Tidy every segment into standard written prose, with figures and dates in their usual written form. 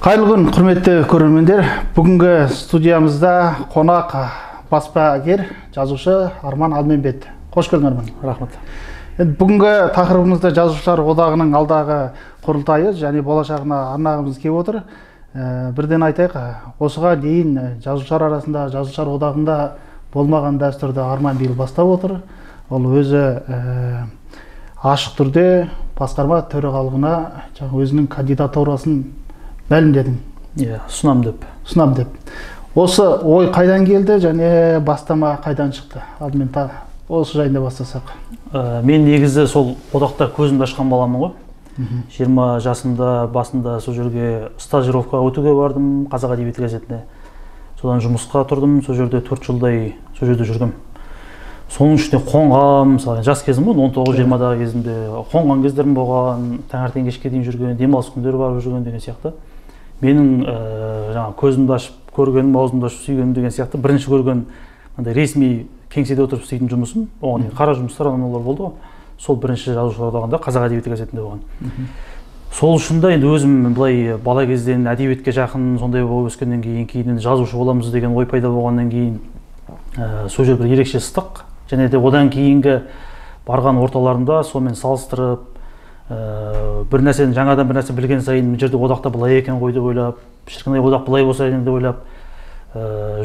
Қайырлы күн, құрметті көрермендер. Бүгінгі студиямызда қонақ баспагер, жазушы Арман Алменбет. Қош келдің, Арман. Рахмет. Бүгінгі тақырыбымызда жазушылар одағының алдағы құрылтайы және болашағына арнағымыз келіп отыр. Бірден айтайық, осыға дейін жазушылар арасында, жазушылар одағында болмаған дәстүрді Арман биыл бастап отыр. Ол өзі ашық түрде басқарма төрағалығына өзінің кандидатурасын мәлімдедің. Сұнам деп. Сұнам деп. Осы ой қайдан келді және бастама қайдан шықты? Алдымен осы жайында бастасақ. Мен негізі сол одақта көзімді ашқан баламын ғой. 20 жасымда басында сол жерге стажировкаға өтуге бардым, Қазақ әдебиеті газетіне. Содан жұмысқа тұрдым, сол жерде 4 жылдай сол жерде жүрдім. Соның ішінде қонғам, мысалы жас кезім ғой, 19-20 кезімде қонған кездерім болған, таңертең кешке дейін жүрген, демалыс күндері барып жүрген деген сияқты. Менің жаңа көзімді ашып көргенім, аузымды ашып сүйгенім деген сияқты бірінші көрген ресми кеңседе отырып істейтін жұмысым, оған қара жұмыстар аналар болды ғой. Сол бірінші жазушылар одағында Қазақ әдебиеті газетінде болған. Сол үшін де енді өзім былай бала кезден әдебиетке жақын сондай болып өскеннен кейін жазушы боламыз деген ой пайда болғаннан кейін сол жер бір ерекше ыстық. Және де одан кейінгі барған орталарында сонымен салыстырып, бір нәрсені жаңадан бір нәрсе білген сайын бұл жерде одақта былай екен ғой деп ойлап, шіркін одақ былай болса екен деп ойлап,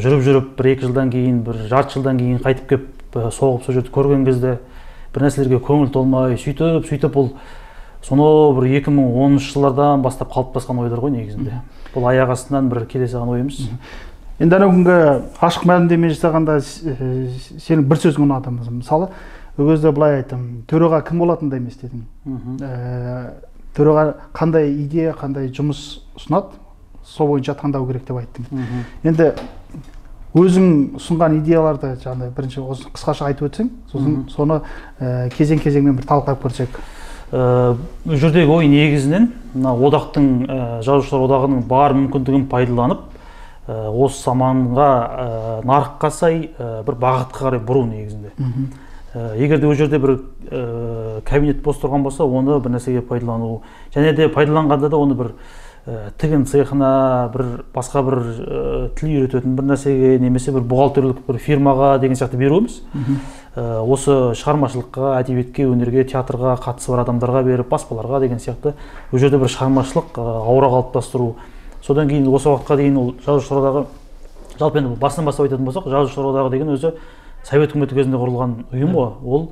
жүріп бір 2 жылдан кейін, бір жарты жылдан кейін қайтып келіп соғып сол жерді көрген кезде бір нәрселерге көңіл толмай, сөйтіп бұл сонау бір 2010 жылдардан бастап қалыптасқан ойлар ғой негізінде. Бұл аяқ астынан бір келе салған ой емес. Енді ана күнгі ашық мәлімдеме жасағанда сенің бір сөзің ұнады. Мысалы, ол кезде былай айттым, төраға кім болатындай емес дедің. Төраға қандай идея, қандай жұмыс ұсынады, сол бойынша таңдау керек деп айттың. Енді өзің ұсынған идеяларды бірінші қысқаша айтып өтсең, сосын соны кезең-кезеңмен бір талқылап көрсек. Жүрдегі ой негізінен одақтың, жазушылар одағының бар мүмкіндігін пайдаланып, осы заманға нарыққа сай бір бағытқа қарай бұру негізінде. Егер де ол жерде бір кабинет бос тұрған болса, оны бір нәрсеге пайдалану. Және де пайдаланғанда да оны бір тігін цехына, бір басқа бір тіл үйрететін бір нәрсеге, немесе бір бухгалтерлік бір фирмаға деген сияқты беру емес. Осы шығармашылыққа, әдебиетке, өнерге, театрға қатысы бар адамдарға беріп, баспаларға деген сияқты ол жерде бір шығармашылық аура қалыптастыру. Содан кейін осы уақытқа дейін ол жазушылар одағы, жалпы енді басынан бастап айтатын болсақ, жазушылар одағы деген өзі Совет үкіметі кезінде құрылған ұйым ғой. Ол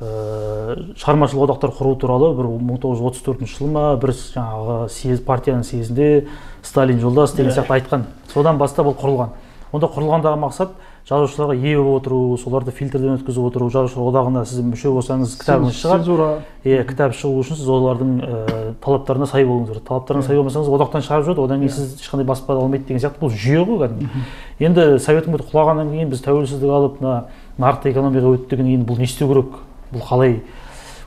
шығармашылық одақтар құру туралы бір 1934 жылы ма бір жаңағы партияның съезінде Сталин жолдас деген сияқты айтқан. Содан бастап ол құрылған. Онда құрылғандағы мақсат жазушыларға ие болып отыру, соларды фильтрден өткізіп отыру. Жазушылар одағына сіз мүше болсаңыз кітабыңыз шығар. Кітап шығу үшін сіз олардың талаптарына сай болуыңыз керек. Талаптарына сай болмасаңыз одақтан шығарып жібереді, одан кейін сіз ешқандай баспа алмайды деген сияқты. Бұл жүйе ғой кәдімгі. Енді Совет үкіметі құлағаннан кейін біз тәуелсіздік алып, нарықтық экономикаға өттігінен кейін бұл не істеу керек? Бұл қалай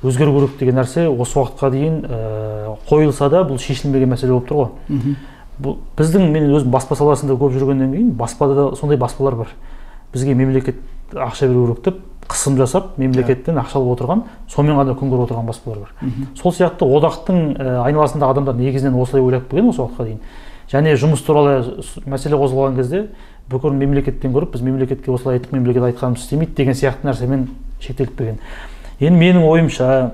өзгеру керек деген нәрсе осы уақытқа дейін қойылса да бұл шешілмеген мәселе болып тұр ғой. Біздің, мен өзім баспа саласында көп жүргеннен кейін баспада да сондай баспалар бар. Бізге мемлекет ақша беру керек деп қысым жасап, мемлекеттен ақша алып отырған, сонымен ғана күн көріп отырған баспалар бар. Сол сияқты одақтың айналасындағы адамдар негізінен осылай ойлап келген осы уақытқа дейін. Және жұмыс туралы мәселе қозғалған кезде бүкіл мемлекеттен көріп, біз мемлекетке осылай айттық, мемлекет айтқанымыз істемейді деген сияқты нәрсемен шектеліп келген. Енді менің ойымша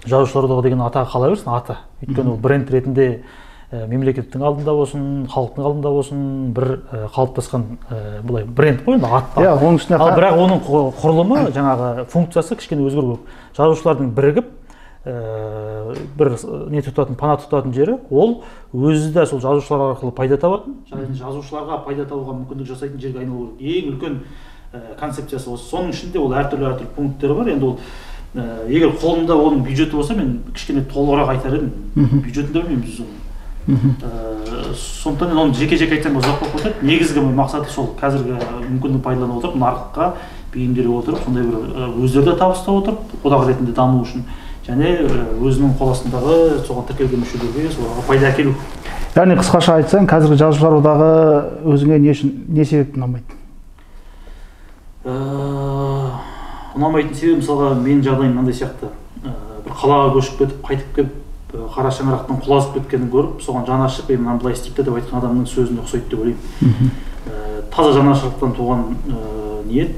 жазушылар одағы деген атағы қала берсін, аты. Өйткені ол бренд ретінде мемлекеттің алдында болсын, халықтың алдында болсын, бір қалыптасқан бұлай бренд қой, ат. Ал бірақ оның құрылымы, жаңағы функциясы кішкене өзгеру керек. Жазушылардың бірігіп, бір не тұтатын, пана тұтатын жері, ол өзі де сол жазушылар арқылы пайда табатын, және жазушыларға пайда табуға мүмкіндік жасайтын жерге айналу керек. Ең үлкен концепциясы осы. Соның ішінде ол әртүрлі пункттері бар. Енді ол егер қолымда оның бюджеті болса, мен кішкене толығырақ айтар едім. Бюджетінде білмейміз оны. Сондықтан оны жеке-жеке айтсам ұзақ болып кетеді. Негізгі мақсаты сол қазіргі мүмкіндік пайдалана отырып, нарыққа бейімделе отырып, сондай бір өздері де табыстап отырып, одақ ретінде даму үшін, және өзінің қол астындағы соған тіркелген мүшелерге соларға пайда әкелу. Яғни қысқаша айтсаң, қазіргі жазушылар одағы өзіңе не себеп ұнамайды? Ұнамайтын себебі, мысалға менің жағдайым мынандай сияқты. Бір қалаға көшіп кетіп, қайтып келіп қара шаңырақтан құлазып кеткенін көріп, соған жаны ашып, мынаны былай істейді деп айтқан адамның сөзіне ұқсайды деп ойлаймын. Таза жанашырлықтан туған ниет.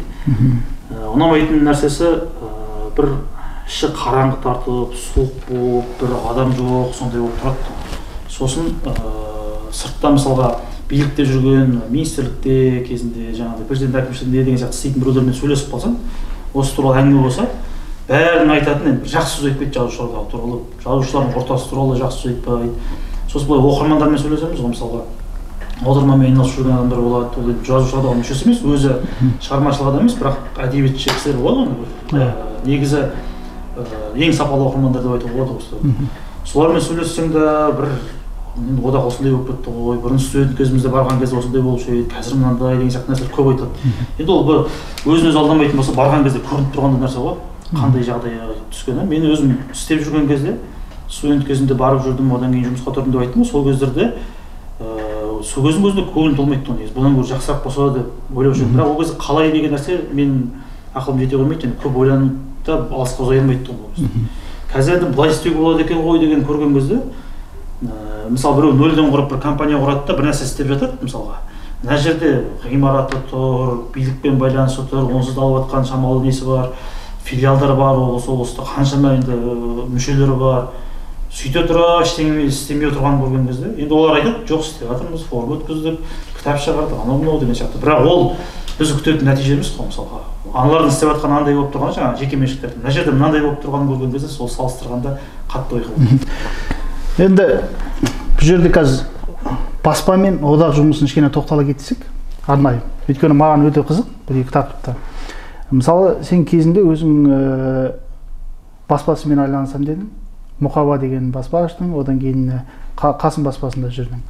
Ұнамайтын нәрсесі бір іші қараңғы тартып, суық болып, бір адам жоқ, сондай болып тұрады. Сосын сыртта мысалға билікте жүрген, министрлікте кезінде, жаңағыдай президент әкімшілігінде деген сияқты істейтін біреулермен сөйлесіп қалсаң, осы туралы әңгіме болса, бәрінің айтатын енді жақсы сөз айтпайды жазушылар туралы, жазушылардың ортасы туралы жақсы сөз айтпайды. Сосын былай оқырмандармен сөйлесеміз ғой, мысалға аудармамен айналысып жүрген адамдар болады, ол жазушылар одағының мүшесі емес, өзі шығармашылық адам емес, бірақ әдебиетші кісілер болады ғой. Негізі ең сапалы оқырмандар деп айтуға болады осы. Солармен сөйлессең де бір одақ осындай болып кетті ғой, бұрын студент кезімізде барған кезде осындай болушы еді, қазір мынандай деген сияқты нәрселер көп айтады. Енді ол бір өзін-өзі алдамайтын болса, барған кезде көрініп тұрған нәрсе ғой, қандай жағдайға түскені. Мен өзім істеп жүрген кезде, студент кезімде барып жүрдім, одан кейін жұмысқа тұрдым деп айттым. Сол кездерде сол кездің өзінде көңілім толмайды ғой, негізі бұдан гөрі жақсырақ болса деп ойлаушы едім. Бірақ ол кезде қалай деген нәрсе менің ақылым жете қоймайды, көп ойланып та алысқа ұзай алмайды ғой ол кезде. Қазір енді былай істеуге болады екен ғой деген көрген кезде, мысалы біреу нөлден құрып бір компания құрады да бір нәрсе істеп жатады, мысалға мына жерде ғимараты тұр, билікпен байланысы тұр, онсыз да алып жатқан шамалы несі бар, филиалдар бар, осы облыста қаншама енді мүшелері бар. Сөйте тұра ештеңе істемей отырғанын көрген кезде, енді олар айтады, жоқ істеп жатырмыз, форум өткіздік, кітап шығардық, анау-мынау деген сияқты. Бірақ ол біз күтетін нәтиже емес қой, мысалға. Аналардың істеп жатқан андай болып тұрғаны, жаңағы жеке меншіктердің. Мына жерде мынандай болып тұрғанын көрген кезде, сол салыстырғанда қатты ойқы. Енді бұл жерде қазір баспа мен одақ жұмысын кішкене тоқтала кетсек, арнайы. Өйткені маған өте қызық бұл екі тақырыпта. Мысалы, сен кезінде өзің баспасымен айланысам дедің. Мұқаба деген баспа аштың, одан кейін Қасым баспасында жүрдің.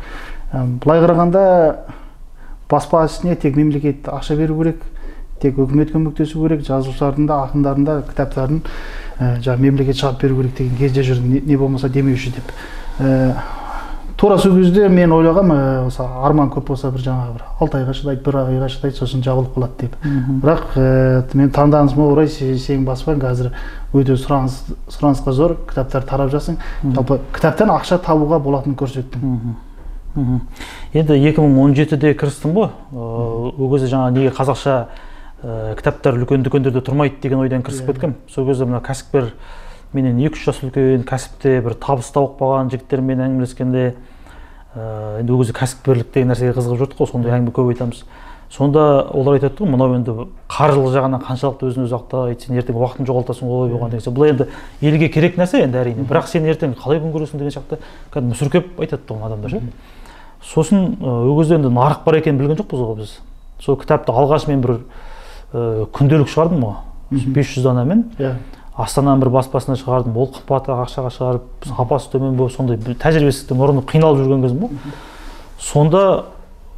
Былай қарағанда баспа ісіне тек мемлекет ақша беру керек, тек өкімет көмектесу керек, жазушылардың да, ақындардың да кітаптарын мемлекет шығарып беру керек деген кезде жүрдің, не болмаса демеуші деп. Тура сол кезде мен ойлағам, осы арман көп болса бір жаңағы бір 6 айға шыдайды, 1 айға шыдайды, сосын жабылып қалады деп. Бірақ мен таңданысыма орай сенің баспаң қазір өте сұранысқа зор, кітаптар тарап жасың. Жалпы кітаптан ақша табуға болатынын көрсеттің. Енді 2017-де кірістім ғой. Ол кезде жаңа неге қазақша кітаптар үлкен дүкендерде тұрмайды деген ойдан кірісіп кеткем. Сол кезде мына кәсіпкер менен 2-3 жас үлкен кәсіпте бір табыс тауып қалған жігіттермен әңгімелескенде, енді ол кезде кәсіпкерлік деген нәрсеге қызығып жүрдік қой, сондай әңгіме көп айтамыз. Сонда олар айтады ғой, мынау енді қаржылық жағынан қаншалықты өзін-өзі ақтайды, сен ертең уақытын жоғалтасың ғой болған деген сияқты. Бұл енді елге керек нәрсе енді әрине, бірақ сен ертең қалай күн көресің деген сияқты кәдімгі мүсіркеп айтады ғой адамдар ше. Сосын ол кезде енді нарық бар екенін білген жоқпыз ғой біз. Сол кітапты алғаш мен бір күнделік шығардым ғой, 500 данамен. Астананың бір баспасына шығардым, ол қымбат ақшаға шығарып, сапасы төмен болып, сондай тәжірибесіздіктен ұрынып қиналып жүрген кезім ғой. Сонда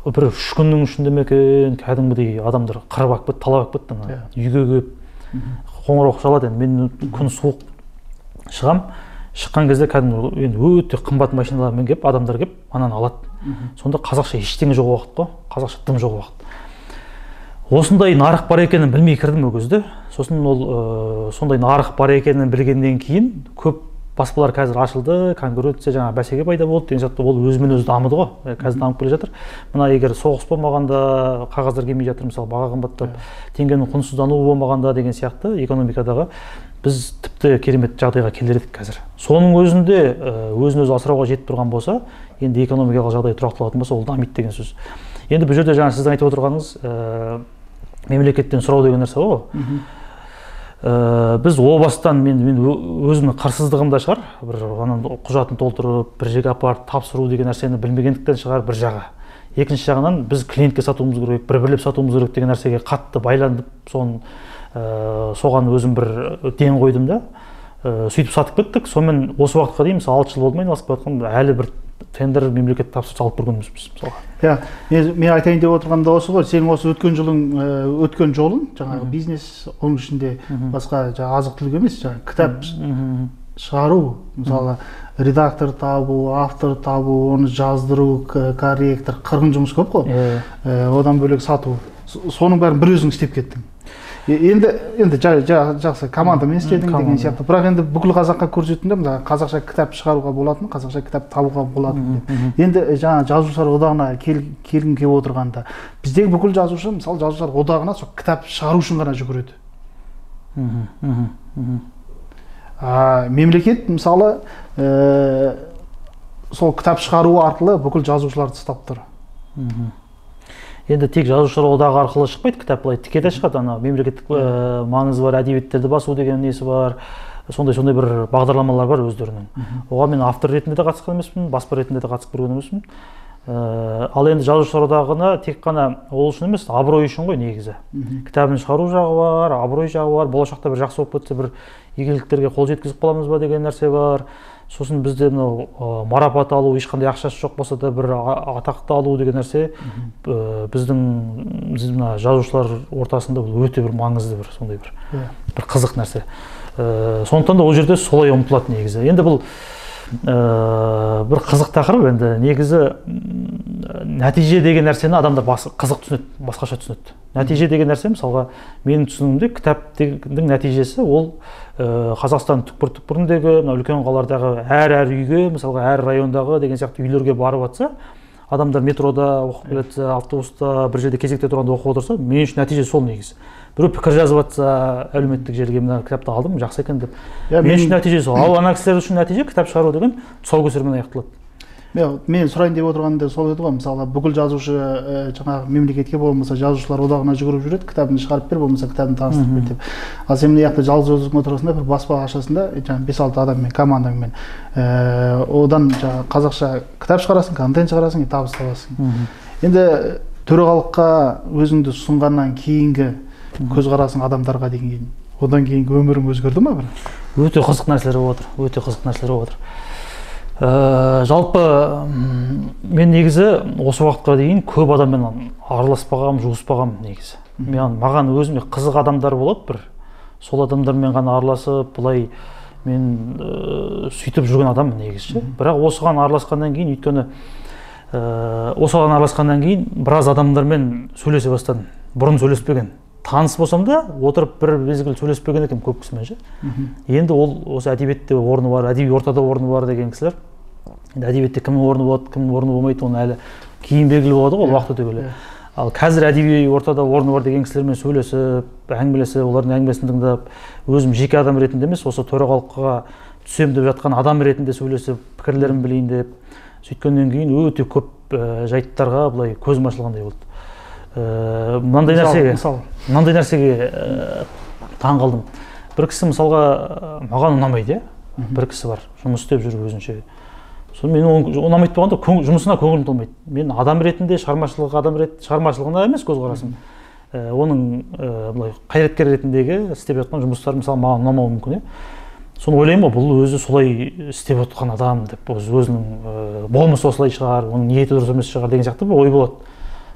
бір 3 күннің ішінде ме екен, кәдімгідей адамдар қырып алып кетті, талап алып кетті. Үйге келіп қоңырау шалады. Енді мен күн суық шығам, шыққан кезде кәдімгі енді өте қымбат машиналармен келіп, адамдар келіп, ананы алады. Сонда қазақша ештеңе жоқ уақыт қой, қазақша тым жоқ уақыт. Осындай нарық бар екенін білмей кірдім ол кезде. Сосын ол сондай нарық бар екенін білгеннен кейін көп баспалар қазір ашылды, конкуренция жаңа бәсеке пайда болды деген сияқты, ол өзімен өзі дамыды ғой. Қазір дамып келе жатыр. Мына егер соғыс болмағанда, қағаздар келмей жатыр, мысалы баға қымбаттап, теңгенің құнсыздануы болмағанда деген сияқты экономикадағы біз тіпті керемет жағдайға келер едік қазір. Соның өзінде өзін-өзі асырауға жетіп тұрған болса, енді экономикалық жағдай тұрақталатын болса, ол дамиды деген сөз. Енді бұл жерде жаңа сіздің айтып отырғаныңыз мемлекеттен сұрау деген нәрсе ғой. Біз о бастан мен өзімнің қырсыздығым да шығар, бір құжатын толтырып, бір жерге апарып тапсыру деген нәрсені білмегендіктен шығар бір жағы. Екінші жағынан біз клиентке сатуымыз керек, бір-бірлеп сатуымыз керек деген нәрсеге қатты байланып, соған өзім бір ден қойдым да. Сөйтіп сатып кеттік. Сонымен осы уақытқа дейін мысалы 6 жыл болды ма айналысып жатқан, әлі бір тендер мемлекет тапсырыс алып көргенбіз біз мысалға. Мен айтайын деп отырғаным да осы ғой. Сенің осы өткен жолың, жаңағы бизнес, оның ішінде басқа азық-түлік емес, кітап шығару, мысалы редактор табу, автор табу, оны жаздыру, корректор, қырғын жұмыс көп қой. Одан бөлек сату. Соның бәрін бір өзің істеп кеттің. енді жақсы командамен істедің деген сияқты. Бірақ енді бүкіл қазаққа көрсеттім де, қазақша кітап шығаруға болатын, қазақша кітап табуға болатын деп. Енді жаңа жазушылар одағына келгім келіп отырғанда, біздегі бүкіл жазушы, мысалы жазушылар одағына сол кітап шығару үшін ғана жүгіреді. Мемлекет мысалы сол кітап шығару арқылы бүкіл жазушыларды ұстап тұр. Енді тек жазушылар одағы арқылы шықпайды кітап, былай тіке де шығады, ана мемлекеттік маңызы бар әдебиеттерді басу деген несі бар, сондай бір бағдарламалар бар өздерінің. Оған мен автор ретінде де қатысқан емеспін, баспа ретінде де қатысып көрген емеспін. Ал енді жазушылар одағына тек қана ол үшін емес, абырой үшін ғой негізі. Кітабын шығару жағы бар, абырой жағы бар, болашақта бір жақсы болып кетсе бір игіліктерге қол жеткізіп қаламыз ба деген нәрсе бар. Сосын бізде марапат алу, ешқандай ақшасы жоқ болса да бір атақты алу деген нәрсе біздің жазушылар ортасында өте бір маңызды бір сондай бір қызық нәрсе. Сондықтан да ол жерде солай ұмтылады негізі. Енді бұл бір қызық тақырып, енді негізі нәтиже деген нәрсені адамдар қызық түсінеді, басқаша түсінеді. Нәтиже деген нәрсе, мысалға менің түсінігімде кітаптың нәтижесі ол Қазақстан түкпір-түкпіріндегі үлкен қалалардағы әр үйге, мысалға әр райондағы деген сияқты үйлерге барып жатса, адамдар метрода оқып келеді, автобуста бір жерде кезекте тұрғанда оқып отырса, мен үшін нәтиже сол негізі. Біреу пікір жазып жатса, әлеуметтік желіге мына кітапты алдым, жақсы екен деп. Мен үшін нәтиже сол. Ал ана кісілер үшін нәтиже кітап шығару деген тұсаукесермен аяқталады. Мен сұрайын деп отырғанда сол еді ғой, мысалы бүкіл жазушы жаңағы мемлекетке болмаса жазушылар одағына жүгіріп жүреді, кітабын шығарып бер, болмаса кітабын таныстырып бер деп. Ал сен мына жақта жалғыз өзің отырасың да, бір баспа ашасында, жаңағы 5-6 адаммен, командаңмен, одан жаңағы қазақша кітап шығарасың, контент шығарасың, табыс табасың. Енді төрағалыққа өзіңді ұсынғаннан кейінгі көзқарасың адамдарға деген, одан кейінгі өмірің өзгерді ма бір? Өте қызық нәрселер болып отыр, өте қызық нәрселер болып отыр. Жалпы мен негізі осы уақытқа дейін көп адаммен араласпағам, жуыспағам негізі. Маған өзіме қызық адамдар болады бір. Сол адамдармен ғана араласып, бұлай мен сөйтіп жүрген адаммын негізі. Бірақ осыған араласқаннан кейін, өйткені осыған араласқаннан кейін біраз адамдармен сөйлесе бастадым. Бұрын сөйлеспеген. Таныс болсам да, отырып бір мезгіл сөйлеспеген екен көп кісімен ше. Енді ол осы әдебиетте орны бар, әдеби ортада орны бар деген кісілер. Енді әдебиетте кімнің орны болады, кімнің орны болмайды, оны әлі кейін белгілі болады ғой, уақыт өте келе. Ал қазір әдеби ортада орны бар деген кісілермен сөйлесіп, әңгімелесіп, олардың әңгімесін тыңдап, өзім жеке адам ретінде емес, осы төрағалыққа түсем деп жатқан адам ретінде сөйлесіп, пікірлерін білейін деп, сөйткеннен кейін өте көп жайттарға былай көзім ашылғандай болды. Мынандай нәрсеге таң қалдым. Бір кісі мысалға маған ұнамайды, бір кісі бар, жұмыс істеп жүр өзінше. Соны мен ұнамайды болғанда жұмысына көңілім толмайды. Мен адам ретінде, шығармашылығына емес көзқарасым. Оның былай қайраткер ретіндегі істеп жатқан жұмыстары мысалы маған ұнамауы мүмкін. Соны ойлаймын, бұл өзі солай істеп отқан адам деп, өзінің болмысы осылай шығар, оның ниеті дұрыс емес шығар деген сияқты бір ой болады.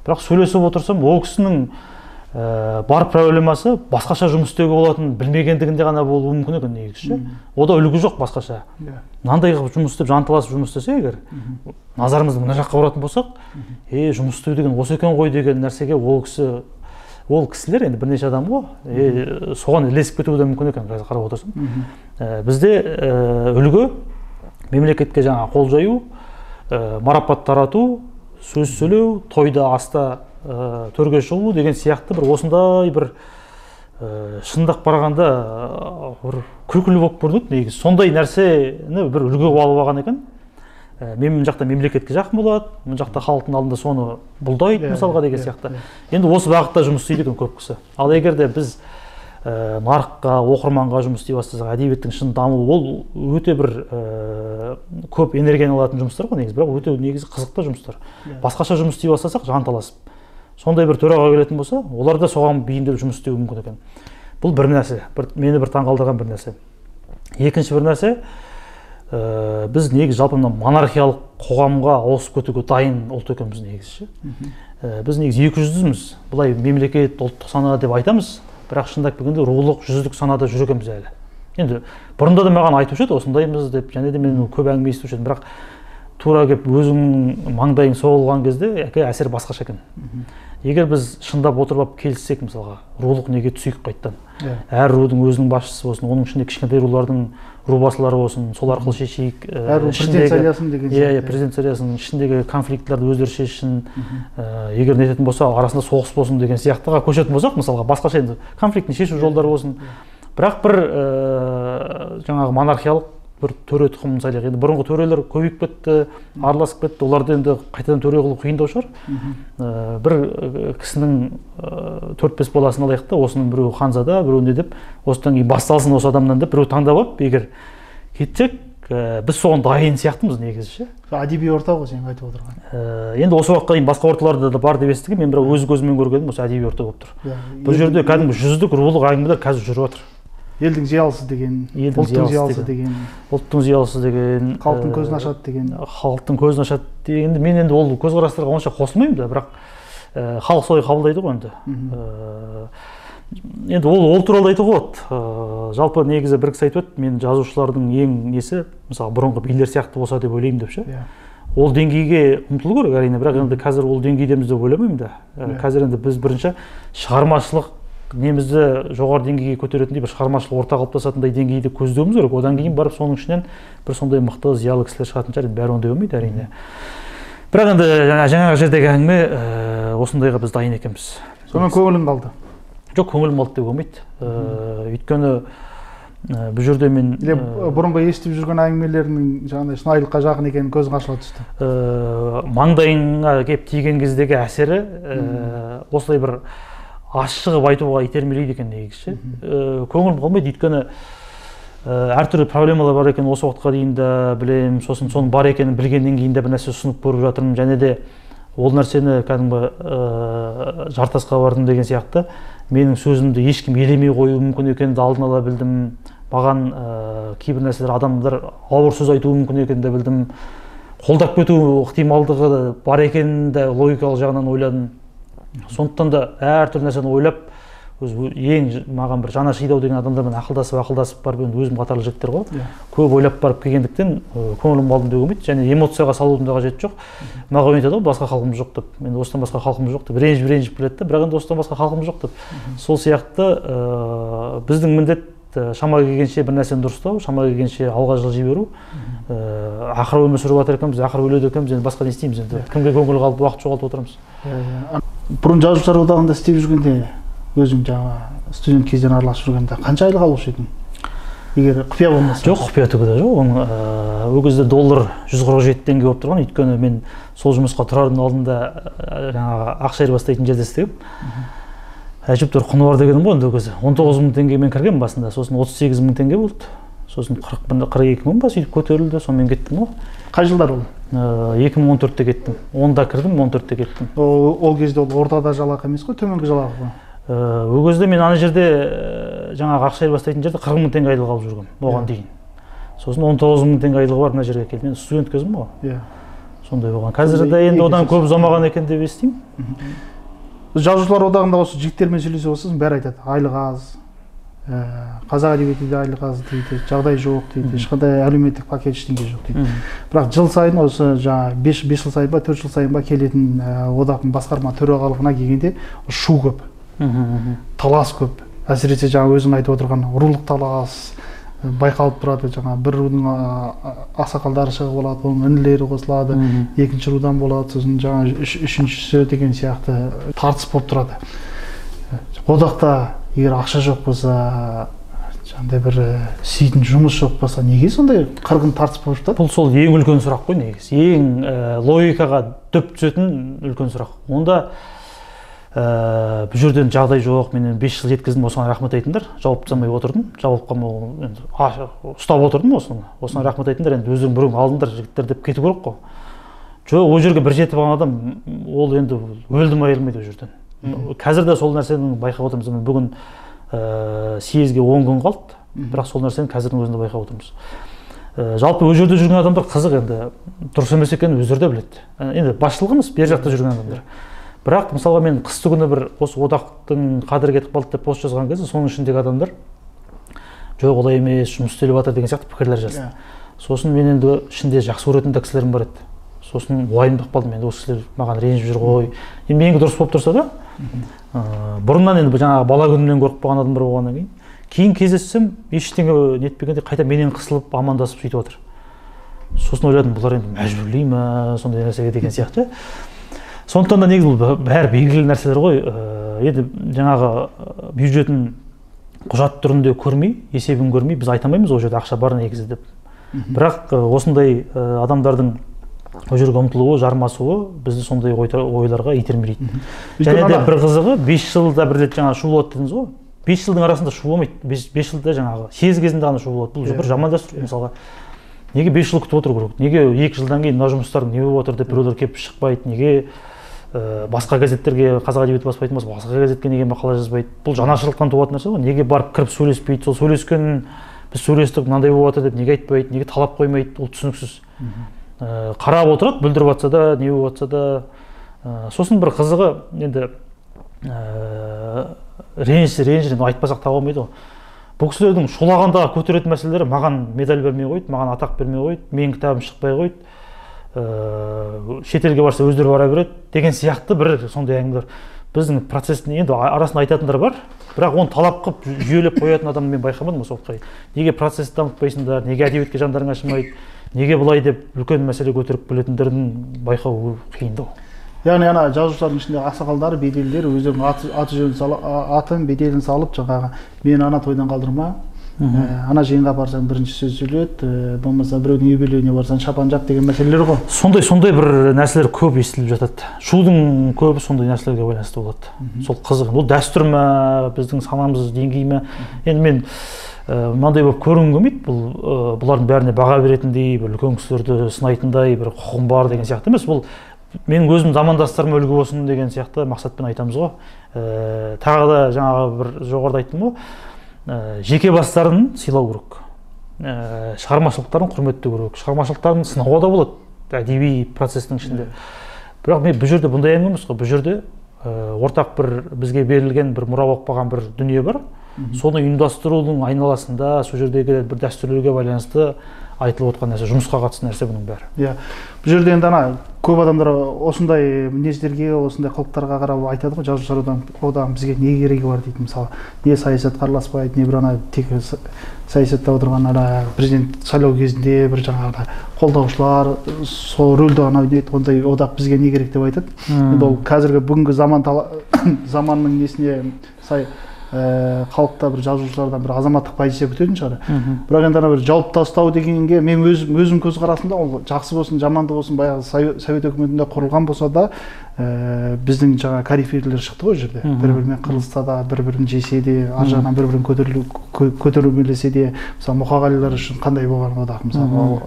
Бірақ сөйлесіп отырсам, ол кісінің бар проблемасы басқаша жұмыс істеуге болатын білмегендігінде ғана болуы мүмкін екен негізі. Ода үлгі жоқ басқаша. Мынандай қылып жұмыс істеп, жанталасып жұмыс істесе егер, назарымызды мына жаққа бұратын болсақ, жұмыс істеу деген осы екен ғой деген нәрсеге ол кісілер енді бірнеше адам ғой, соған ілесіп кетуі де мүмкін екен қарап отырсам. Бізде үлгі мемлекетке жаңа қол жаю, марапат тарату, сөз сөйлеу, тойда аста төрге шығу деген сияқты бір осындай бір шындап қарағанда бір күлкілі болып көрінеді негізі. Сондай нәрсені бір үлгі алып алған екен. Мен мына жақта мемлекетке жақын болады, мына жақта халықтың алдында соны бұлдайды мысалға деген сияқты. Енді осы бағытта жұмыс істейді екен көп кісі. Ал егер де біз нарыққа, оқырманға жұмыс істей бастасақ, әдебиеттің шын дамуы ол өте бір көп энергияны алатын жұмыстар ғой негізі, бірақ өте негізі қызықты жұмыстар. Басқаша жұмыс істей бастасақ, жанталасып. Сондай бір төраға келетін болса, олар да соған бейімделіп жұмыс істеуі мүмкін екен. Бұл бір нәрсе, мені бір таңғалдырған бір нәрсе. Екінші бір нәрсе, біз негізі жалпы монархиялық қоғамға ауысып кетуге дайын ұлт екенбіз негізі. Біз негізі 200-міз, бұлай мемлекет, ұлттық сана деп айтамыз, бірақ шындап келгенде рулық, жүздік санада жүр екенбіз әлі. Енді бұрында да маған айтушы еді осындаймыз деп, және де мен көп әңгіме естуші едім, бірақ тура келіп өзіңнің маңдайың соғылған кезде әсер басқаша екен. Егер біз шындап отырып алып келіссек, мысалға, рулық неге түсейік қайттан. Әр рудың өзінің басшысы болсын, оның ішінде кішкентай рулардың рубасылары болсын, сол арқылы шешейік. Әр ру президент сайласын деген сияқты. Президент сайласын, ішіндегі конфликтлерді өздері шешсін. Егер нететін болса, арасында соғыс болсын деген сияқтыға көшетін болсақ, мысалға, басқаша енді конфликтін шешу жолдары болсын. Бірақ бір жаңағы монархиялық бір төре тұқымын сайлайық. Енді бұрынғы төрелер көбейіп кетті, араласып кетті. Оларды енді қайтадан төре қылу қиындау шығар. Бір кісінің 4-5 баласын алайық та, осының біреуі ханзада, біреуі не деп, осыдан кейін басталсын осы адамнан деп біреу таңдап алып, егер кетсек, біз соған дайын сияқтымыз негізі. Әдеби орта ғой сен айтып отырған. Енді осы уақытқа дейін басқа орталарда да бар деп естігем, мен бірақ өз көзіммен көргенім осы әдеби орта болып тұр. Бұл жерде кәдімгі жүздік рулық әңгімелер қазір жүріп жатыр. Елдің зиялысы деген, ұлттың зиялысы деген, ұлттың зиялысы деген, халықтың көзін ашады деген. Халықтың көзін ашады дегенде мен енді ол көзқарастарға онша қосылмаймын да, бірақ халық солай қабылдайды ғой енді. Енді ол туралы айтуға болады. Жалпы негізі бір кісі айтып өтті, мен жазушылардың ең несі, мысалы бұрынғы билер сияқты болса деп ойлаймын деп ше. Ол деңгейге ұмтылу керек әрине, бірақ енді қазір ол деңгейдеміз деп ойламаймын да. Қазір енді біз бірінші шығармашылық немізді жоғары деңгейге көтеретіндей бір шығармашылық орта қалыптасатындай деңгейді көздеуіміз керек. Одан кейін барып соның ішінен бір сондай мықты зиялы кісілер шығатын шығар. Бәрі ондай болмайды әрине. Бірақ енді жаңағы жердегі әңгіме осындайға біз дайын екенбіз. Сонымен көңілің қалды? Жоқ, көңілім қалды деп болмайды. Өйткені бұл жерде мен бұрынғы естіп жүрген әңгімелерінің жаңағыдай шынайылыққа жақын екенін көзің ашыла түсті. Маңдайыңа келіп тиген кездегі әсері осылай бір ашығып айтуға итермелейді екен негізі. Көңілім қалмайды, өйткені әртүрлі проблемалар бар екен осы уақытқа дейін де білемін, сосын соның бар екенін білгеннен кейін де бір нәрсе ұсынып көріп жатырмын, және де ол нәрсені кәдімгі жартасқа бардым деген сияқты менің сөзімді ешкім елемей қоюы мүмкін екенін алдын ала білдім. Маған кейбір нәрселер адамдар ауыр сөз айтуы мүмкін екенін де білдім. Қолдап кету ықтималдығы бар екенін де логикалық жағынан ойладым. Сондықтан да әртүрлі нәрсені ойлап, ең маған бір жаны ашиды деген адамдармен ақылдасып барып өзім қатарлы жігіттер ғой. Көп ойлап барып келгендіктен көңілім қалдым деуге болмайды, және эмоцияға салудың да қажеті жоқ. Маған айтады ғой, басқа халқымыз жоқ деп. Мен осыдан басқа халқымыз жоқ деп. Ренжіп келеді, бірақ енді осыдан басқа халқымыз жоқ деп. Сол сияқты біздің міндет шама келгенше бір нәрсені дұрыстау, шама келгенше алға жылжи беру. Ақыры өмір сүріп жатыр екенбіз, ақыры өледі екенбіз, енді басқа не істейміз енді. Кімге көңіл қалып уақыт жоғалтып отырмыз. Бұрын жазушылар одағында істеп жүргенде, өзің жаңа студент кезден араласып жүргенде қанша айлық алушы едің? Егер құпия болмаса. Жоқ, құпия түгілі жоқ. Ол кезде доллар 147 теңге болып тұрған, өйткені мен сол жұмысқа тұрардың алдында жаңағы ақша айырбастайтын жерде істегем. Әжептәуір құны бар дегенім ғой, ол кезде 19 мың теңгемен кіргем басында, сосын 38 мың теңге болды. Сосын 42 мың ба сөйтіп көтерілді, сонымен кеттім ғой. Қай жылдар ол? 2014-те кеттім. 10-да кірдім, 14-те кеттім. Ол кезде ол ортада жалақы емес қой, төменгі жалақы ғой. Ол кезде мен ана жерде жаңағы ақша айырбастайтын жерде 40 мың теңге айлық алып жүргем оған дейін. Сосын 19 мың теңге айлығы бар мына жерге келдім. Мен студент кезім ғой. Сондай болған. Қазір де енді одан көп ұзамаған екен деп естимін. Жазушылар одағында осы жігіттермен сөйлесе болсаң, бәрі айтады, айлық аз, қазақ әдебиетінде айлық аз дейді, жағдай жоқ дейді, ешқандай әлеуметтік пакет ештеңе жоқ дейді. Бірақ жыл сайын осы жаңа 5 жыл сайын ба, 4 жыл сайын ба келетін одақтың басқарма төрағалығына келгенде шу көп, талас көп. Әсіресе жаңа өзің айтып отырған рулық талас байқалып тұрады. Жаңа бір рудың ақсақалдары шығып алады, оның інілері қосылады, екінші рудан болады, сосын жаңа үшіншісі деген сияқты тартыс болып тұрады. Одақта егер ақша жоқ болса, жаңағыдай бір істейтін жұмыс жоқ болса, неге сондай қырғын тартыс болып жатады? Бұл сол ең үлкен сұрақ қой негізі. Ең логикаға дөп түсетін үлкен сұрақ. Онда бұл жерден жағдай жоқ, мен 5 жыл жеткіздім, осыған рахмет айтыңдар. Жауап жасамай отырдым. Жауап қалмай ұстап отырдым осыны. Осыған рахмет айтыңдар, енді өздерің біреуің алдыңдар жігіттер деп кету керек қой. Жоқ, ол жерге бір жетіп алған адам, ол енді өлдім айырылмайды ол жерден. Қазір де сол нәрсені байқап отырмыз. Бүгін съезге 10 күн қалды, бірақ сол нәрсені қазірдің өзінде байқап отырмыз. Жалпы ол жерде жүрген адамдар қызық, енді дұрыс емес екенін өздері де біледі. Енді басшылығымыз бер жақта жүрген адамдар. Бірақ мысалға мен қысты күні бір осы одақтың қадірі кетіп қалды деп пост жазған кезде соның ішіндегі адамдар жоқ олай емес, жұмыс істеліп жатыр деген сияқты пікірлер жазды. Сосын мен енді ішінде жақсы көретін де кісілерім бар еді. сосын уайымдап қалдым, енді осы кісілер маған ренжіп жүр ғой. Енді менікі дұрыс болып тұрса да, бұрыннан енді жаңағы бала күнімнен көріп қалған адамдар болғаннан кейін кездессем ештеңе нетпегенде қайта менен қысылып амандасып сөйтіп отыр. Сосын ойладым, бұлар енді мәжбүрлей ма сондай нәрсеге деген сияқты. Сондықтан да негізі бұл бәрі белгілі нәрселер ғой. Енді жаңағы бюджетін құжат түрінде көрмей, есебін көрмей біз айта алмаймыз ол жерде ақша бар негізі деп. Бірақ осындай адамдардың ол жерге ұмтылуы, жармасуы бізді сондай ойларға итермелейді. Және де бір қызығы 5 жылда бір рет жаңағы шу болады дедіңіз ғой. 5 жылдың арасында шу болмайды. 5 жылда жаңағы съез кезінде ғана шу болады. Бұл бір жаман дәстүр мысалға. Неге 5 жыл күтіп отыру керек? Неге 2 жылдан кейін мына жұмыстар не болып отыр деп біреулер келіп шықпайды? Неге басқа газеттерге, қазақ әдебиеті баспайтын болса, басқа газетке неге мақала жазбайды? Бұл жанашырлықтан туатын нәрсе ғой. Неге барып кіріп сөйлеспейді? Сол сөйлескен біз сөйлестік, мынандай болып жатыр деп неге айтпайды? Неге талап қоймайды? Ол түсініксіз. Қарап отырады, бүлдіріп жатса да, не болып жатса да. Сосын бір қызығы енді ренжір айтпасақ таба алмайды ғой. Бұл кісілердің шулағанда көтеретін мәселелері маған медаль бермей қойды, маған атақ бермей қойды, менің кітабым шықпай қойды, шетелге барса өздері бара береді деген сияқты бір сондай әңгімелер. Біздің процестің енді арасында айтатындар бар, бірақ оны талап қылып жүйелеп қоятын адам мен байқамадым осы уақытқа дейін. Неге процессті дамытпайсыңдар, неге әдебиетке жандарың ашылмайды, неге бұлай деп үлкен мәселе көтеріп келетіндерін байқау қиындау. Яғни ана жазушылардың ішінде ақсақалдар, беделдер өздерінің атын беделін салып жаңағы мен ана тойдан қалдырма, ана жиынға барсаң бірінші сөз сөйлет, болмаса біреудің юбилейіне барсаң шапан жап деген мәселелер ғой. Сондай бір нәрселер көп естіліп жатады. Шудың көбі сондай нәрселерге байланысты болады. Сол қызық. Ол дәстүр ме, біздің санамыз деңгейі ме? Енді мен мынандай болып көргім келмейді. Бұлардың бәріне баға беретіндей, бір үлкен кісілерді сынайтындай бір құқым бар деген сияқты емес. Бұл менің өзім замандастарыма үлгі болсын деген сияқты мақсатпен айтамыз ғой. Тағы да жаңағы бір жоғарыда айттым ғой. Жеке бастарын сыйлау керек. Шығармашылықтарын құрметтеу керек. Шығармашылықтарын сынауға да болады әдеби процестің ішінде. Бірақ мен бұл жерде бұндай әңгіме емес қой. Бұл жерде ортақ бір бізге берілген бір мұра болып қалған бір дүние бар. Соны ұйымдастырудың айналасында сол жердегі бір дәстүрлерге байланысты айтылып отқан нәрсе, жұмысқа қатысты нәрсе бұның бәрі. Иә. Бұл жерде енді ана көп адамдар осындай мінездерге, осындай қылықтарға қарап айтады ғой, жазушылар одағының бізге не керегі бар дейді. Мысалы, не саясатқа араласпайды, не бір ана тек саясатта отырған ана президент сайлау кезінде бір жаңағы қолдаушылар сол рөлді ғана ойнайды, ондай одақ бізге не керек деп айтады. Енді ол қазіргі бүгінгі заманның несіне сай халықта бір жазушылардан бір азаматтық позиция күтетін шығар. Бірақ енді ана бір жауып тастау дегенге мен өзім көзқарасымда ол жақсы болсын, жаманды болсын, баяғы совет өкіметінде құрылған болса да біздің жаңа корифейлер шықты ғой жерде. Бір-бірімен қырылыста да, бір-бірін жесе де, ар жағынан бір-бірін көтермелесе де, мысалы мұқағалилар үшін қандай болған одақ, мысалы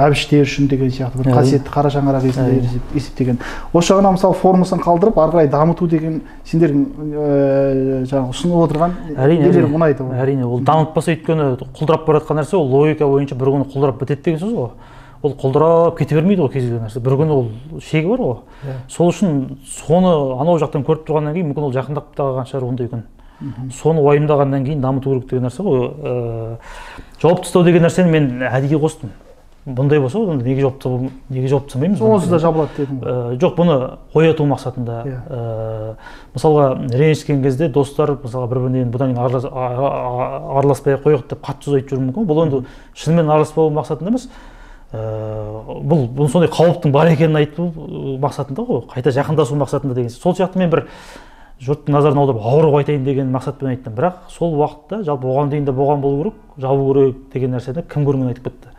әбіштер үшін деген сияқты бір қасиетті қара шаңырақ есінде есептеген. Осы жағынан мысалы формасын қалдырып, ары қарай дамыту деген сендердің ұсынып отырған нелер ұнайды. Әрине, ол дамытпаса өйткені құлдырап бара жатқан нәрсе, ол логика бойынша бір күні құлдырап бітеді деген сөз ғой. Ол құлдырап кете бермейді ғой кез келген нәрсе. Bir күні ол шегі бар ғой. Сол үшін соны анау жақтан көріп тұрғаннан кейін мүмкін ол жақындап та қалған шығар ондай күн. Соны уайымдағаннан кейін дамыту керек деген нәрсе ғой. Жауап тастау деген нәрсені мен әдейі қостым. Бұндай болса, неге жауап тастамаймыз? Онсыз да жабылады дедім. Жоқ, бұны ояту мақсатында. Мысалға ренжіскен кезде достар мысалға бір-бірінен бұдан кейін араласпай қояйық деп қатты сөз айтып жүруі мүмкін. Бұл енді шынымен араласпау мақсатында емес. Бұл сондай қауіптің бар екенін айту мақсатында ғой, қайта жақындасу мақсатында деген. Сол сияқты мен бір жұрттың назарын аударып ауырып айтайын деген мақсатпен айттым. Бірақ сол уақытта жалпы оған дейін де болған болу керек, жабу керек деген нәрсені кім көрінген айтып кетті.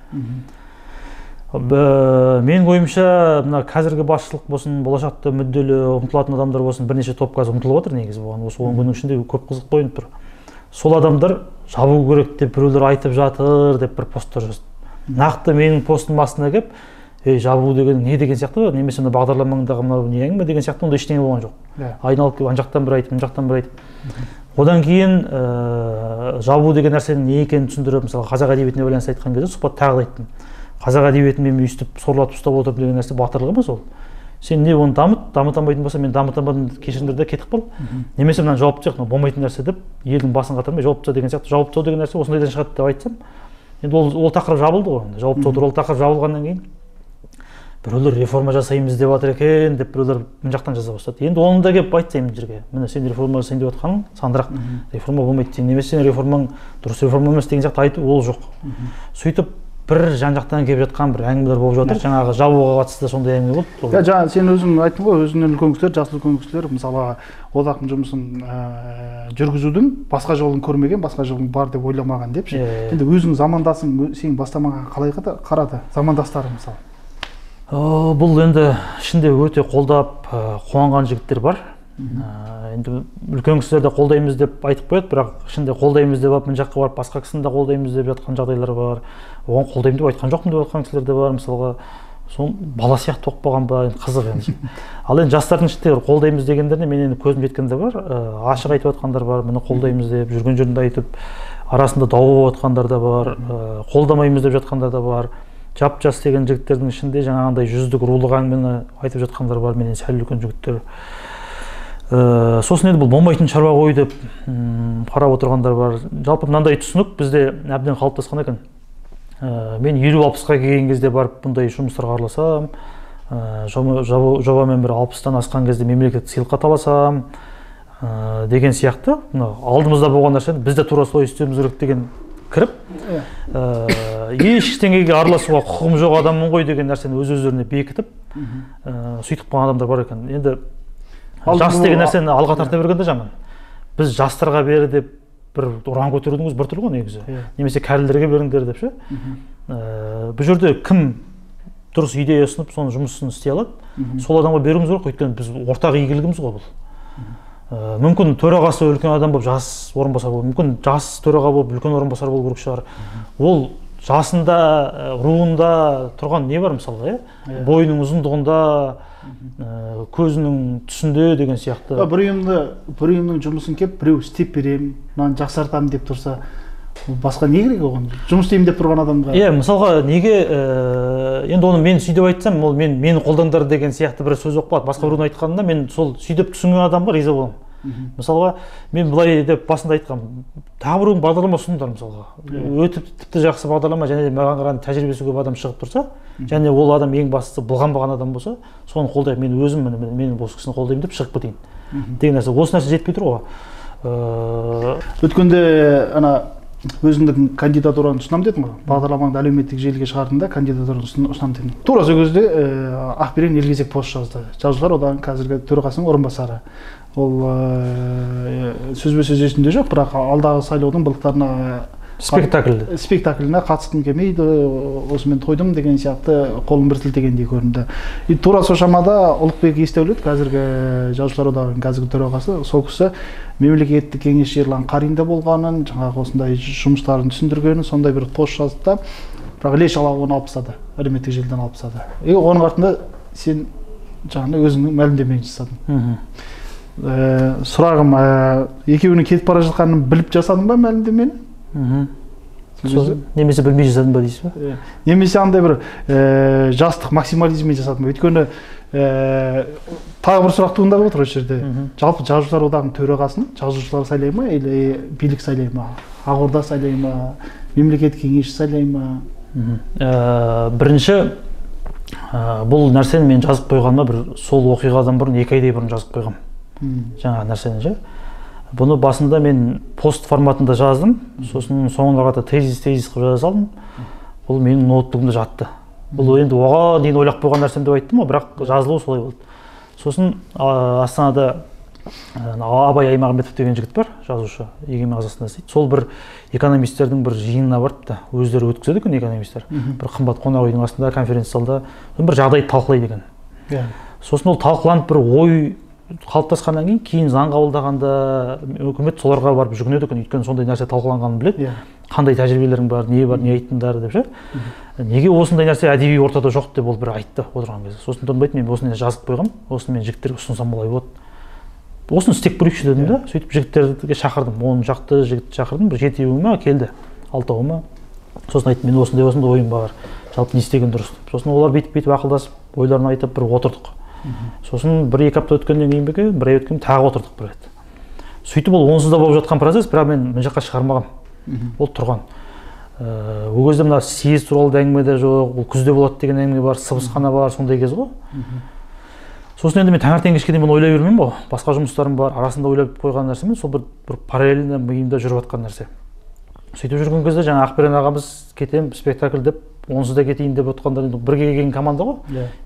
Менің ойымша мына қазіргі басшылық болсын, болашақта мүдделі ұмтылатын адамдар болсын, бірнеше топ қазір ұмтылып отыр негізі болған. Осы 10 күннің ішінде көп қызық қойылып тұр. Сол адамдар жабу керек деп біреулер айтып жатыр деп бір посттар жазды. Нақты менің постым астына келіп, жабу деген не деген сияқты, немесе бағдарламаңдағы мынау не әңгіме деген сияқты онда ештеңе болған жоқ. Айналып келіп ана жақтан бір айтып, мына жақтан бір айтып. Одан кейін жабу деген нәрсенің не екенін түсіндіріп, мысалы қазақ әдебиетіне байланысты айтқан кезде сұхбат тағы да айттым. Қазақ әдебиетін мен өйстіп сорлатып ұстап отырып деген нәрсе батырлық емес ол. Сен не оны дамытамайтын болса, мен дамытамадым, кешіріңдер де кетіп қал. Немесе мынаны жауып тастайық, болмайтын нәрсе деп елдің басын қатырмай жауып тастау деген сияқты. Жауып тастау деген нәрсе осындайдан шығады деп айтсам, енді ол тақырып жабылды ғой. Жауып тастау туралы тақырып жабылғаннан кейін біреулер реформа жасаймыз деп жатыр екен деп біреулер мына жақтан жаза бастады. Енді оны да келіп айтсайын жерге, міне сен реформа жасайын деп жатқаның сандырақ, реформа болмайды сен немесе сен реформаң дұрыс реформа емес деген сияқты айту ол жоқ. Сөйтіп бір жан жақтан келіп жатқан бір әңгімелер болып жатыр. Жаңағы жабуға қатысты сондай әңгіме болды. Жаңа сен өзің айттың ғой, өзіңнен үлкен кісілер, жасы үлкен кісілер мысалы одақтың жұмысын жүргізудің басқа жолын көрмеген, басқа жолын бар деп ойламаған деп ше. Енді өзің замандасың, сенің бастамаға қалай қарады замандастарың мысалы? Бұл енді ішінде өте қолдап қуанған жігіттер бар. Енді үлкен кісілер де қолдаймыз деп айтып қояды, бірақ ішінде қолдаймыз деп мына жаққа барып басқа кісіні де қолдаймыз деп жатқан жағдайлар бар. Оған қолдаймын деп айтқан жоқпын деп жатқан кісілер де бар. Мысалға сол бала сияқты болып қалған ба, енді қызық енді. Ал енді жастардың ішінде қолдаймыз дегендеріне мен енді көзім жеткенде бар, ашық айтып жатқандар бар, міне қолдаймыз деп жүрген жерінде айтып, арасында дау болып жатқандар да бар, қолдамаймыз деп жатқандар да бар. Жап-жас деген жігіттердің ішінде жаңағындай жүздік рулық әңгімені айтып жатқандар бар, менен сәл үлкен жігіттер. Сосын енді бұл болмайтын шаруа ғой деп қарап отырғандар бар. Жалпы мынандай түсінік бізде әбден қалыптасқан екен. Мен 50-60-қа келген кезде барып бұндай жұмыстарға араласам, жобамен бір 60-тан асқан кезде мемлекеттік сыйлыққа таласам деген сияқты, алдымызда болған нәрсені біз де тура солай істеуіміз керек деген кіріп, еш ештеңеге араласуға құқығым жоқ адаммын ғой деген нәрсені өз-өздеріне бекітіп, сөйтіп қалған адамдар бар екен. Енді жас деген нәрсені алға тарта бергенде жаман. Біз жастарға бері деп бір ұран көтерудің өзі бір түрлі ғой негізі. Немесе кәрілерге беріңдер деп ше. Бұл жерде кім дұрыс идея ұсынып, соның жұмысын істей алады, сол адамға беруіміз керек, өйткені біз ортақ игілігіміз ғой бұл. Мүмкін төрағасы үлкен адам болып жас орынбасар болу, мүмкін жас төраға болып үлкен орынбасар болу керек шығар. Ол жасында, руында тұрған не бар мысалға, бойының ұзындығында, көзінің түсінде деген сияқты. Бір ұйымның жұмысын кеп, біреу істеп берем, мынаны жақсартамын деп тұрса, басқа не керек оған? Жұмыс істеймін деп тұрған адамға. Мысалға неге енді оны мен сөйтіп айтсам, ол мені қолдаңдар деген сияқты бір сөз болып қалады. Басқа біреудің айтқанында мен сол сөйтіп түсінген адамға риза боламын. Мысалға мен былай деп басында айтқам, тағы біреудің бағдарлама ұсыныңдар мысалға. Өте тіпті жақсы бағдарлама, және маған қарағанда тәжірибесі көп адам шығып тұрса, және ол адам ең бастысы былғанбаған адам болса, соны қолдаймын. Мен өзім мен осы кісіні қолдаймын деп шығып кетейін деген нәрсе. Осы нәрсе жетпей тұр ғой. Өткенде ана өзіңдің кандидатураны ұсынам дедің ғой. Бағдарламаңды әлеуметтік желіге шығардың да кандидатураны ұсынам дедің. Тура сол кезде Ақберен Елгезек пост жазды. Жазушылар одағының қазіргі төрағасының орынбасары. Ол сөзбе-сөз есімде жоқ, бірақ алдағы сайлаудың былықтарына спектакліне қатысқым келмейді, осымен тойдым деген сияқты қолын бір сілтегендей көрінді. Тура сол шамада Ұлықбек Естеулет, қазіргі жазушылар одағының қазіргі төрағасы, сол кісі мемлекеттік кеңесші Ерлан Қаринде болғанын, жаңағы осындай жұмыстарын түсіндіргенін, сондай бір пост жазды да, бірақ іле-шала оны алып тастады, әлеуметтік желіден алып тастады. Оның артында сен жаңағы өзіңнің мәлімдемеңді жасадың. Сұрағым, екеуінің кетіп бара жатқанын біліп жасадың ба мәлімдемені? Немесе білмей жасадың ба дейсіз ба? Немесе андай бір жастық максимализммен жасадың ба? Өйткені тағы бір сұрақ туындап отыр осы жерде. Жалпы жазушылар одағының төрағасын жазушылар сайлай ма, или билік сайлай ма? Ақорда сайлай ма? Мемлекеттік кеңесші сайлай ма? Бірінші, бұл нәрсені мен жазып қойғаныма бір сол оқиғадан бұрын 2 айдай бұрын жазып қойғам. Жаңа нәрсені ше. Бұны басында мен пост форматында жаздым, сосын соңына қарата тезис қылып жаза салдым. Бұл менің ноутбугымда жатты. Бұл енді оған дейін ойлап қойған нәрсем деп айттым ғой, бірақ жазылуы солай болды. Сосын Астанада Абай Аймағамбетов деген жігіт бар, жазушы, Егемен Қазақстанда істейді. Сол бір экономистердің бір жиынына барыпты, өздері өткізеді екен экономистер. Бір қымбат қонақ үйдің астында, конференция залда бір жағдайды талқылайды екен. Сосын ол талқыланып бір ой қалыптасқаннан кейін заң қабылдағанда үкімет соларға барып жүгінеді екен, өйткені сондай нәрсе талқыланғанын біледі. Қандай тәжірибелерің бар, не айттыңдар деп ше. Неге осындай нәрсе әдеби ортада жоқ деп ол бір айтты отырған кезде. Сосын тұрмайды, мен осыны жазып қойғам, осыны мен жігіттерге ұсынсам болай болады. Осыны істеп көрейікші дедім да, сөйтіп жігіттерге шақырдым. 10 шақты жігіт шақырдым, бір 7-еуі ма келді, 6-ы ма. Сосын айттым, мен осындай ойым бар, жалпы не істеген дұрыс. Сосын олар бүйтіп ақылдасып, ойларын айтып бір отырдық. Сосын 1-2 апта өткеннен кейін бе, 1 ай өткеннен тағы отырдық бір рет. Сөйтіп ол онсыз да болып жатқан процесс, бірақ мен жаққа шығармағам. Ол тұрған. Ол кезде мына съезд туралы да әңгіме де жоқ, ол күзде болады деген әңгіме бар, сыбысхана бар, сондай кез ғой. Сосын енді мен таңертең кешке дейін бұны ойлай бермеймін ғой, басқа жұмыстарым бар, арасында ойлап қойған нәрсемен сол бір параллельно миымда жүріп жатқан нәрсе. Сөйтіп жүрген кезде жаңа Ақберен ағамыз кетем спектакль деп, онсыз да кетейін деп отқанда, бірге келген команда ғой.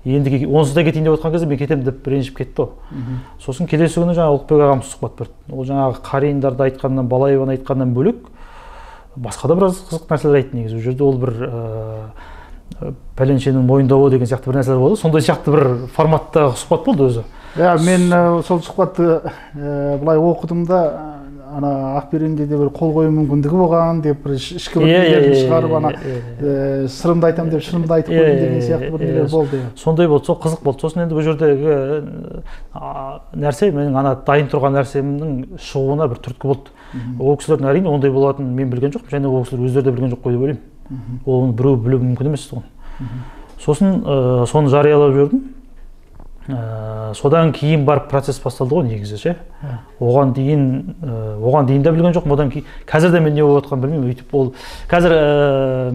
Енді онсыз да кетейін деп отқан кезде мен кетем деп ренжіп кетті ғой. Сосын келесі күні жаңа Ұлықбек ағамыз сұхбат берді. Ол жаңағы Қариындарды айтқаннан, Балаеваны айтқаннан бөлек басқа да біраз қызық нәрселер айтты негізі. Ол жерде ол бір пәленшенің мойындауы деген сияқты бір нәрселер болды. Сондай сияқты бір форматта сұхбат болды өзі. Мен сол сұхбатты былай оқыдым да, ана Ақберенде де бір қол қою мүмкіндігі болған деп, бір ішкі бір нелерді шығарып, ана сырымды айтамын деп шынымды айтып қойдым деген сияқты бір нелер болды. Сондай болды, сол қызық болды. Сосын енді бұл жердегі нәрсе, менің ана дайын тұрған нәрсемнің шығуына бір түрткі болды. Ол кісілердің әрине ондай болатынын мен білген жоқпын, және ол кісілер өздері де білген жоқ қой деп ойлаймын. Оны біреу білуі мүмкін емес тұғын. Сосын соны жариялап жүрдім. Содан кейін барып процесс басталды ғой негізі ше. Оған дейін де білген жоқпын. Одан кейін қазір де мен не болып жатқанын білмеймін. Өйтіп ол қазір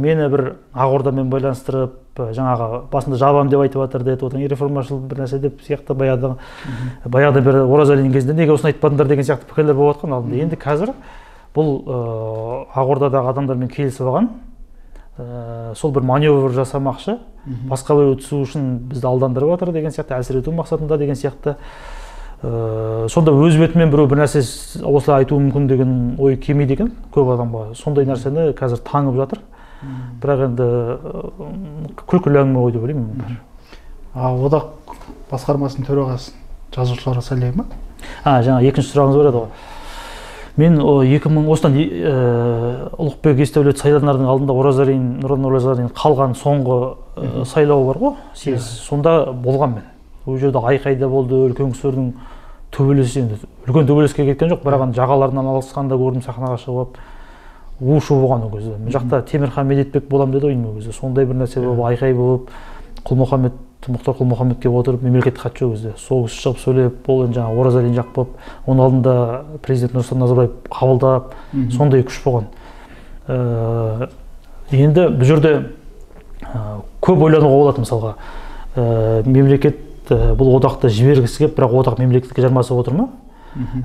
мені бір Ақордамен байланыстырып, жаңағы басында жабам деп айтып жатыр деді, одан реформашыл бір нәрсе деп сияқты баяғыда бір Оразалин кезінде неге осыны айтпадыңдар деген сияқты пікірлер болып жатқан алдында. Енді қазір бұл Ақордадағы адамдармен келісіп алған, сол бір маневр жасамақшы, басқа біреу түсу үшін бізді алдандырып жатыр деген сияқты, әсер ету мақсатында деген сияқты. Сонда өз бетімен біреу бір нәрсе осылай айтуы мүмкін деген ой келмейді екен көп адамға. Сондай нәрсені қазір таңып жатыр. Бірақ енді күлкілі әңгіме ғой деп ойлаймын. Одақ басқармасының төрағасын жазушыларға сайлайды ма? Жаңа екінші сұрағыңыз бар еді ғой. Мен осыдан Ұлықбек Есдәулет сайланардың алдында Нұран Оразалин қалған соңғы сайлауы бар ғой, съезд. Сонда болған мен. Ол жерде айқайда болды, үлкен кісілердің төбелесі, енді үлкен төбелеске кеткен жоқ, бірақ жағаларынан алысқанда көрдім, сахнаға шығып, у-шу болған ол кезде. Мен жақта Темірхан Медетбек болам деді ойым ол кезде. Сондай бір нәрсе болып, айқай болып, Мұхтар Құл-Мұхаммед келіп отырып, мемлекеттік хатшы ол кезде. Сол кісі шығып сөйлеп, ол енді жаңа Оразалин жақ болып, оның алдында президент Нұрсұлтан Назарбаев қабылдап, сондай күш болған. Енді бұл жерде көп ойлануға болады мысалға. Мемлекет бұл одақты жібергісі келіп, бірақ одақ мемлекетке жармасып отыр ма?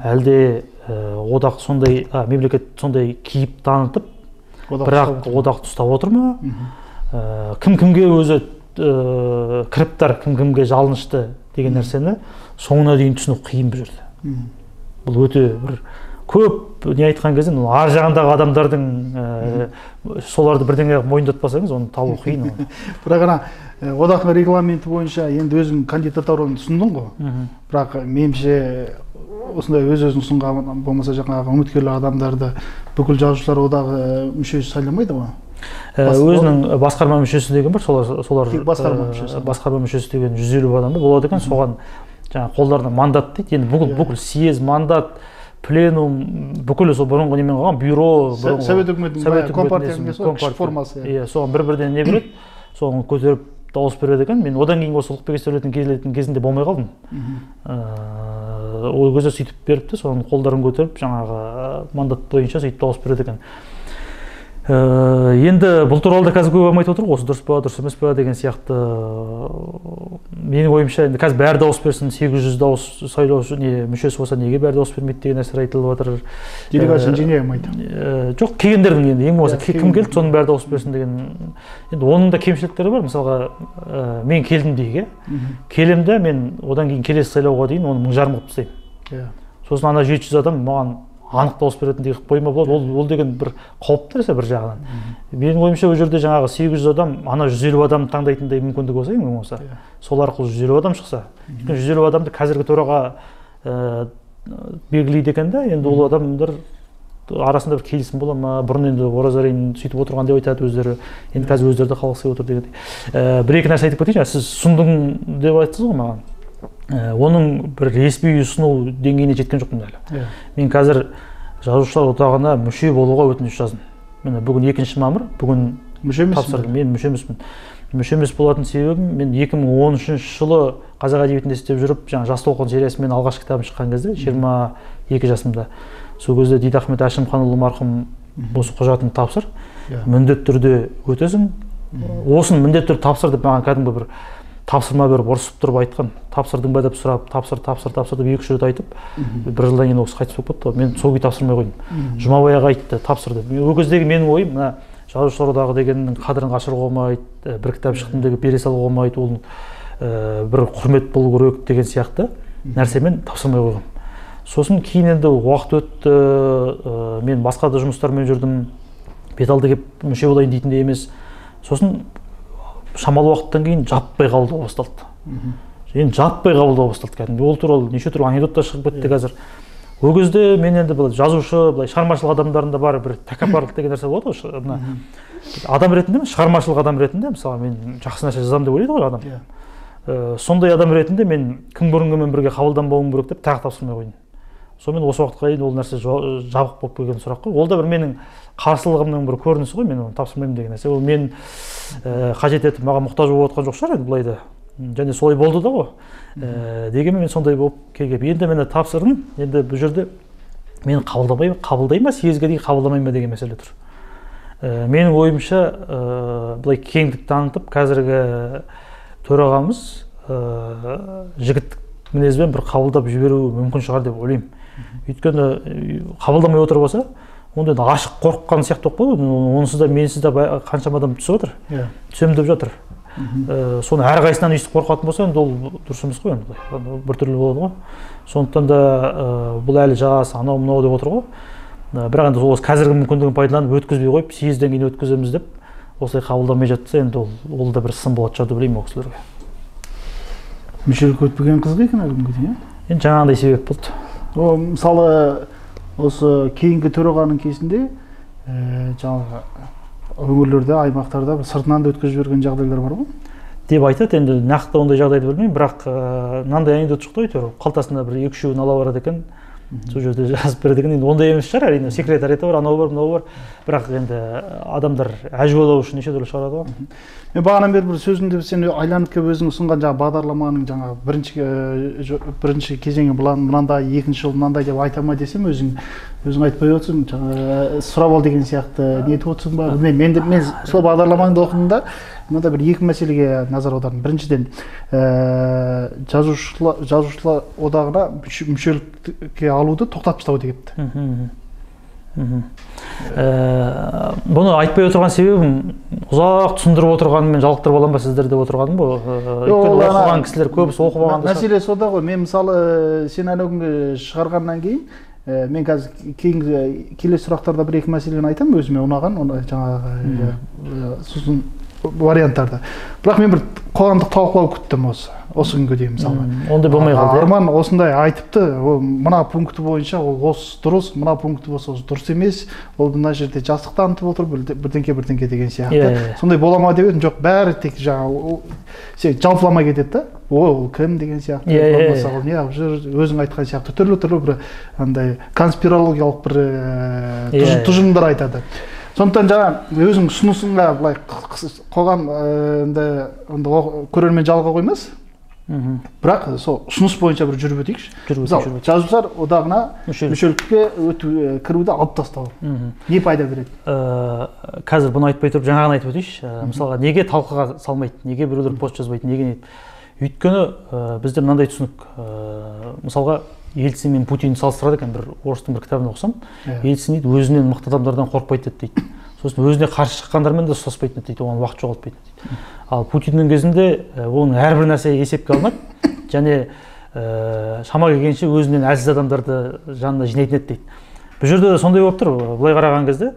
Әлде одақ сондай, мемлекет сондай кейіп танытып, бірақ одақты ұстап отыр ма? Кім-кімге өзі кіріптар, кім-кімге жалынышты деген нәрсені соңына дейін түсіну қиын бұл жерде. Бұл өте бір көп не айтқан кезде, ар жағындағы адамдардың соларды бірдеңе мойындатпасаңыз, оны табу қиын. Бірақ ана одақтың регламенті бойынша енді өзің кандидатураны ұсындың ғой. Бірақ меніңше осындай өз-өзін ұсынған, болмаса жаңағы үміткерлер адамдарды бүкіл жазушылар одағы мүшесі сайламайды ғой. Өзінің басқарма мүшесі деген бар, солар басқарма мүшесі деген 150 адамда болады екен, соған жаңа қолдарына мандат дейді. Енді бүкіл съезд, мандат, пленум, бүкілі сол бұрынғы немен қалған бюро, совет үкіметінің компартияның күш формасы. Соған бір-бірден не береді, соған көтеріп дауыс береді екен. Мен одан кейін осы Ұлықбек Есдәулеттің келетін кезінде болмай қалдым. Ол кезде сөйтіп беріпті, соның қолдарын көтеріп жаңағы мандат бойынша сөйтіп дауыс береді екен. Енді бұл туралы да қазір көп айтып отыр ғой, осы дұрыс па, дұрыс емес па деген сияқты. Менің ойымша енді қазір бәрі дауыс берсін, 800 дауыс сайлаушы мүшесі болса неге бәрі дауыс бермейді деген нәрселер айтылып жатыр. Делегация жинаймайды. Жоқ, келгендердің енді ең болмаса кім келді, соның бәрі дауыс берсін деген. Енді оның да кемшіліктері бар. Мысалға мен келдім дейік, келем де мен одан кейін келесі сайлауға дейін оны 1000 қылып тастаймын. Сосын ана 700 адам маған анық дауыс беретіндей қылып қойма болады. Ол деген бір қауіпті нәрсе бір жағынан. Менің ойымша ол жерде жаңағы 800 адам, ана 150 адам таңдайтындай мүмкіндік болса, ең болмаса, сол арқылы 150 адам шықса. 150 адамды қазіргі төраға белгілейді екен да, енді ол адамдар арасында бір келісім бола ма? Бұрын енді Оразалин сөйтіп отырған деп айтады өздері. Енді қазір өздері де қалғысы келіп отыр дегендей. Бір-екі нәрсе айтып кетейінші. Сіз сұмдың деп айттыңыз ғой маған. Оның бір ресми ұсыну деңгейіне жеткен жоқпын әлі. Мен қазір жазушылар одағына мүше болуға өтініш жаздым. Міне бүгін 2 мамыр, бүгін тапсырдым. Мен мүше емеспін. Мүше емес болатын себебім, мен 2013 жылы қазақ әдебиетінде істеп жүріп, жаңа Жас толқын сериясымен алғашқы кітабым шыққан кезде, 22 жасымда. Сол кезде Дидахмет Әшімханұлы марқұм осы құжатын тапсыр. міндетті түрде өтесің. Осын міндетті түрде тапсыр деп маған кәдімгі бір тапсырма беріп ұрысып тұрып айтқан. Тапсырдың ба деп сұрап, тапсыр деп 2-3 рет айтып, бір жылдан кейін осы қайтыс болып кетті. Мен сол күйі тапсырмай қойдым. Жұмабай аға айтты, тапсыр деп. Ол кездегі менің ойым, мына жазушылар одағы дегеннің қадірін қашыруға болмайды, бір кітап шықтым деген бере салуға болмайды, ол бір құрмет болу керек деген сияқты нәрсемен тапсырмай қойғам. Сосын кейін енді уақыт өтті, мен басқа да жұмыстармен жүрдім, беталды кеп мүше болайын дейтін де емес. Сосын шамалы уақыттан кейін жаппай қабылдау басталды. Енді жаппай қабылдау басталды кәдімгі. Ол туралы неше түрлі анекдоттар шығып кетті қазір. Ол кезде мен енді жазушы, былай шығармашылық адамдарында бар бір тәкаппарлық деген нәрсе болады ғой. Мына адам ретінде емес, шығармашылық адам ретінде, мысалы мен жақсы нәрсе жазамын деп ойлайды ғой адам. Сондай адам ретінде мен кім бұрынғымен бірге қабылданбауым керек деп тағы тапсырмай қойдым. Сонымен осы уақытқа дейін ол нәрсе жабық болып келген сұрақ қой. Ол да бір менің қарсылығымның бір көрінісі ғой, мен оны тапсырмаймын деген нәрсе. Ол мен қажет етіп маған мұқтаж болып отқан жоқ шығар енді былай да. Және солай болды да ғой. Дегенмен мен сондай болып келгем. Енді мені тапсырдым. Енді бұл жерде мен қабылдай ма, съезге дейін қабылдамай ма деген мәселе тұр. Менің ойымша былай кеңдік танытып, қазіргі төрағамыз жігіттік мінезбен бір қабылдап жіберуі мүмкін шығар деп ойлаймын. Өйткені қабылдамай отыр болса, онда ашық қорыққан сияқты болып қойды. Онсыз да менсіз де қаншама адам түсіп отыр. Түсемін деп жатыр. Соны әрқайсынан өйстіп қорқатын болса, енді ол дұрыс емес қой, біртүрлі болады ғой. Сондықтан да бұл әлі жас, анау мынау деп отыр ғой. Бірақ енді осы қазіргі мүмкіндігін пайдаланып өткізбей қойып, съезден кейін өткіземіз деп осылай қабылдамай жатса, енді ол да бір сын болады шығар деп ойлаймын ол кісілерге. Мүшелік өтпеген қызға екен әлгіге дейін? Енді жаңағындай себеп болды. Мысалы осы кейінгі төрағаның кезінде жаңағы өңірлерде, аймақтарда сыртынан да өткізіп жіберген жағдайлар бар ғой? Деп айтады, енді нақты ондай жағдайды білмеймін, бірақ мынандай анекдот шықты ғой, қалтасында бір 2-3 ала барады екен, сол жерде жазып береді екен. Енді ондай емес шығар, әрине секретариаты бар, анау бар, мынау бар, бірақ енді адамдар әжуалау үшін неше түрлі шығарады ғой. Мен бағанан бері бір сөзіңде сен айланып келіп өзің ұсынған жаңағы бағдарламаның жаңағы бірінші кезеңі мынандай, екінші жыл мынандай деп айта ма десем, өзің айтпай отырсың, жаңағы сұрап ал деген сияқты не етіп отырсың ба? Білмеймін. Мен сол бағдарламаңды оқыдым да, мында бір екі мәселеге назар аудардым. Біріншіден, жазушылар одағына мүшелікке алуды тоқтатып тастау депті. Бұны айтпай отырған себебім ұзақ түсіндіріп отырғанымен жалықтырып аламын ба сіздер деп отырғаным ғой. Өйткені оқыған кісілер көбісі оқып алған. Мәселе сода ғой. Мен мысалы сен әлі күнге шығарғаннан кейін мен қазір кейінгі келесі сұрақтарда бір-екі мәселені айтамын, өзіме ұнаған, жаңағы сосын варианттарды. Бірақ мен бір қоғамдық талқылау күттім осы күнге дейін мысалы. Ондай болмай қалды. Арман осындай айтыпты, мына пункті бойынша ол осы дұрыс, мына пункті болса дұрыс емес, ол мына жерде жастық танытып отыр, бірдеңке деген сияқты. Сондай бола ма деп едім, жоқ, бәрі тек жаңағы жалпыламай кетеді да. Ол кім деген сияқты, өзің айтқан сияқты түрлі бір андай конспирологиялық бір тұжырымдар айтады. Сондықтан жаңа өзің ұсынысыңа былай қоғам көрермен жалға қоймас. Бірақ сол ұсыныс бойынша бір жүріп өтейікші. Мысалы, жазушылар одағына мүшелікке кіруді алып тастау. Не пайда береді? Қазір бұны айтпай тұрып жаңағын айтып өтейікші. Мысалға, неге талқыға салмайды, неге біреулер пост жазбайды, неге нейді? Өйткені бізде мынандай түсінік. Мысалға, Ельцин мен Путин салыстырады екен, бір орыстың бір кітабын оқысам, Ельцин дейді, өзінен мықты адамдардан қорықпайды дейді. Сосын өзіне қарсы шыққандармен де ұстаспайды дейді, оған уақыт жоғалтпайды дейді. Ал Путиннің кезінде оның әрбір нәрсе есепке алынады, және шама келгенше өзінен әлсіз адамдарды жанына жинайтын еді дейді. Бұл жерде сондай болып тұр, былай қараған кезде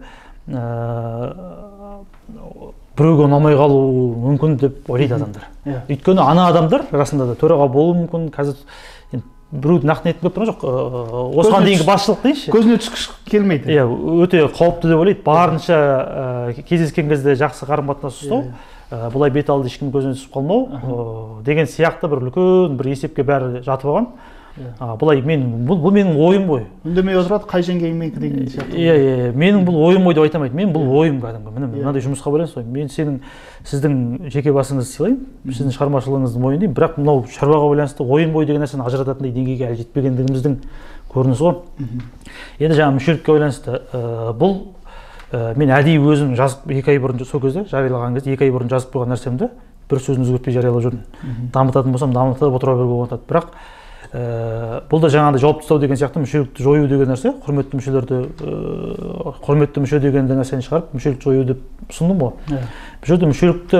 біреуге ұнамай қалу мүмкін деп ойлайды адамдар. Өйткені ана адамдар расында да төраға болуы мүмкін, қазір біреуді нақты нетіп тұрған жоқ, осыған дейінгі басшылық дейінші. Көзіне түскіш келмейді. Өте қауіпті деп ойлайды. Барынша кездескен кезде жақсы қарым-қатынас ұстау, бұлай бет алды ешкім көзіне түсіп қалмау деген сияқты бір үлкен бір есепке бәрі жатып алған. Бұлай бұл менің ойым ғой. Үндемей отырады, қай жеңгей менікі деген сияқты. Менің бұл ойым ғой деп айтамайды. Мен бұл ойым кәдімгі. Мынандай жұмысқа байланысты. Мен сіздің жеке басыңызды сыйлаймын, сіздің шығармашылығыңызды мойындаймын, бірақ мынау шаруаға байланысты ойым ғой деген нәрсені ажырататындай деңгейге әлі жетпегендігіміздің көрінісі ғой. Енді жаңағы мүшелікке байланысты бұл мен әдейі өзім жазып 2 ай бұрын, сол кезде жариялаған кезде 2 ай бұрын жазып қойған нәрсемді бір сөзін өзгертпей жариялап жүрдім. Дамытатын болсам дамытып отыра беруге болады. Бірақ бұл да жаңағыдай жауып тастау деген сияқты мүшелікті жою деген нәрсе, құрметті мүше деген нәрсені шығарып мүшелікті жою деп ұсындым ғой. Бұл жерде мүшелікті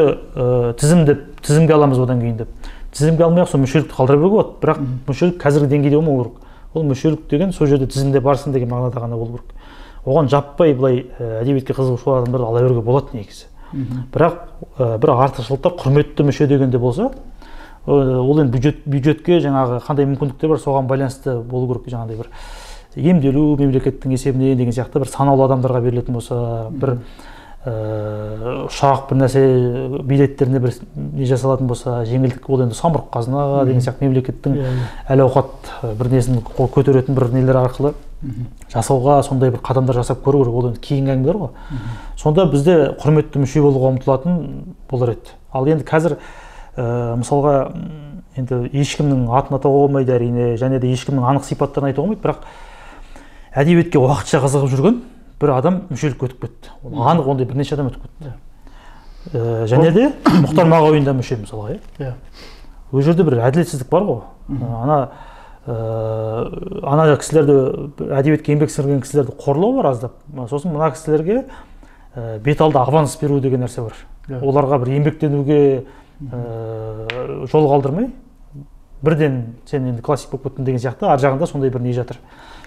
тізімге аламыз одан кейін деп. Тізімге алмай-ақ сол мүшелікті қалдыра беруге болады. Бірақ мүшелік қазіргі деңгейде болмау керек. Ол мүшелік деген сол жерде тізімде барсын деген мағынада ғана болу керек. Оған жаппай былай әдебиетке қызығушы адамдарды ала беруге болады негізі. Бірақ бір артықшылықтар құрметті мүше дегенде болса, ол енді бюджетке жаңағы қандай мүмкіндіктер бар, соған байланысты болу керек. Жаңағыдай бір емделу мемлекеттің есебінен деген сияқты бір санаулы адамдарға берілетін болса, бір ұшақ бір нәрсе билеттеріне бір не жасалатын болса, жеңілдік, ол енді самұрық қазына деген сияқты мемлекеттің әл ауқат бір несін көтеретін бір нелер арқылы жасауға сондай бір қадамдар жасап көру керек. Ол енді кейінгі әңгімелер ғой. Сонда бізде құрметті мүше болуға ұмтылатын болар еді. Ал енді қазір мысалға енді ешкімнің атын атауға болмайды әрине, және де ешкімнің анық сипаттарын айтуға болмайды, бірақ әдебиетке уақытша қызығып жүрген бір адам мүшелікке өтіп кетті. Анық ондай бірнеше адам өтіп кетті. Және де Мұхтар Мағауин да мүше мысалға. Ол жерде бір әділетсіздік бар ғой. Ана кісілерді, әдебиетке еңбек сіңірген кісілерді қорлау бар аздап. Сосын мына кісілерге бет алды аванс беру деген нәрсе бар. Оларға бір еңбектенуге жол қалдырмай, бірден сен енді классик болып кеттің деген сияқты, ар жағында сондай бір не жатыр.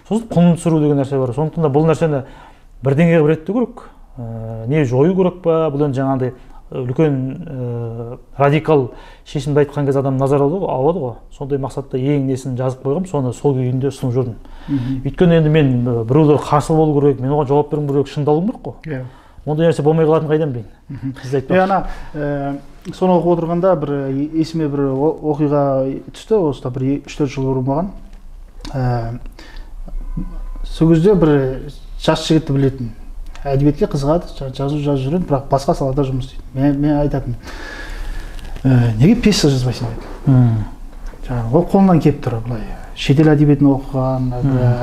Сосын құнын түсіру деген нәрсе бар. Сондықтан да бұл нәрсені бірдеңеге бір ету керек. Не жою керек па? Бұл енді жаңағыдай үлкен радикал шешімді айтқан кезде адам назар алады ғой. Сондай мақсатта ең несін жазып қойғам, соны сол күйінде ұсынып жүрдім. Өйткені енді мен біреулер қарсы болу керек, мен оған жауап беруім керек, шындалуым керек қой. Ондай нәрсе болмай қалатын қайдан білейін. Сіз айтпақшы. Соны оқып отырғанда бір есіме бір оқиға түсті, осыда бір 3-4 жыл бұрын маған. Сол кезде бір жас жігітті білетін, әдебиетке қызығады, жазып жүрген, бірақ басқа салада жұмыс істейді. Мен айтатын, неге пьеса жазбайсың деді. Ол қолынан келіп тұр, былай шетел әдебиетін оқыған,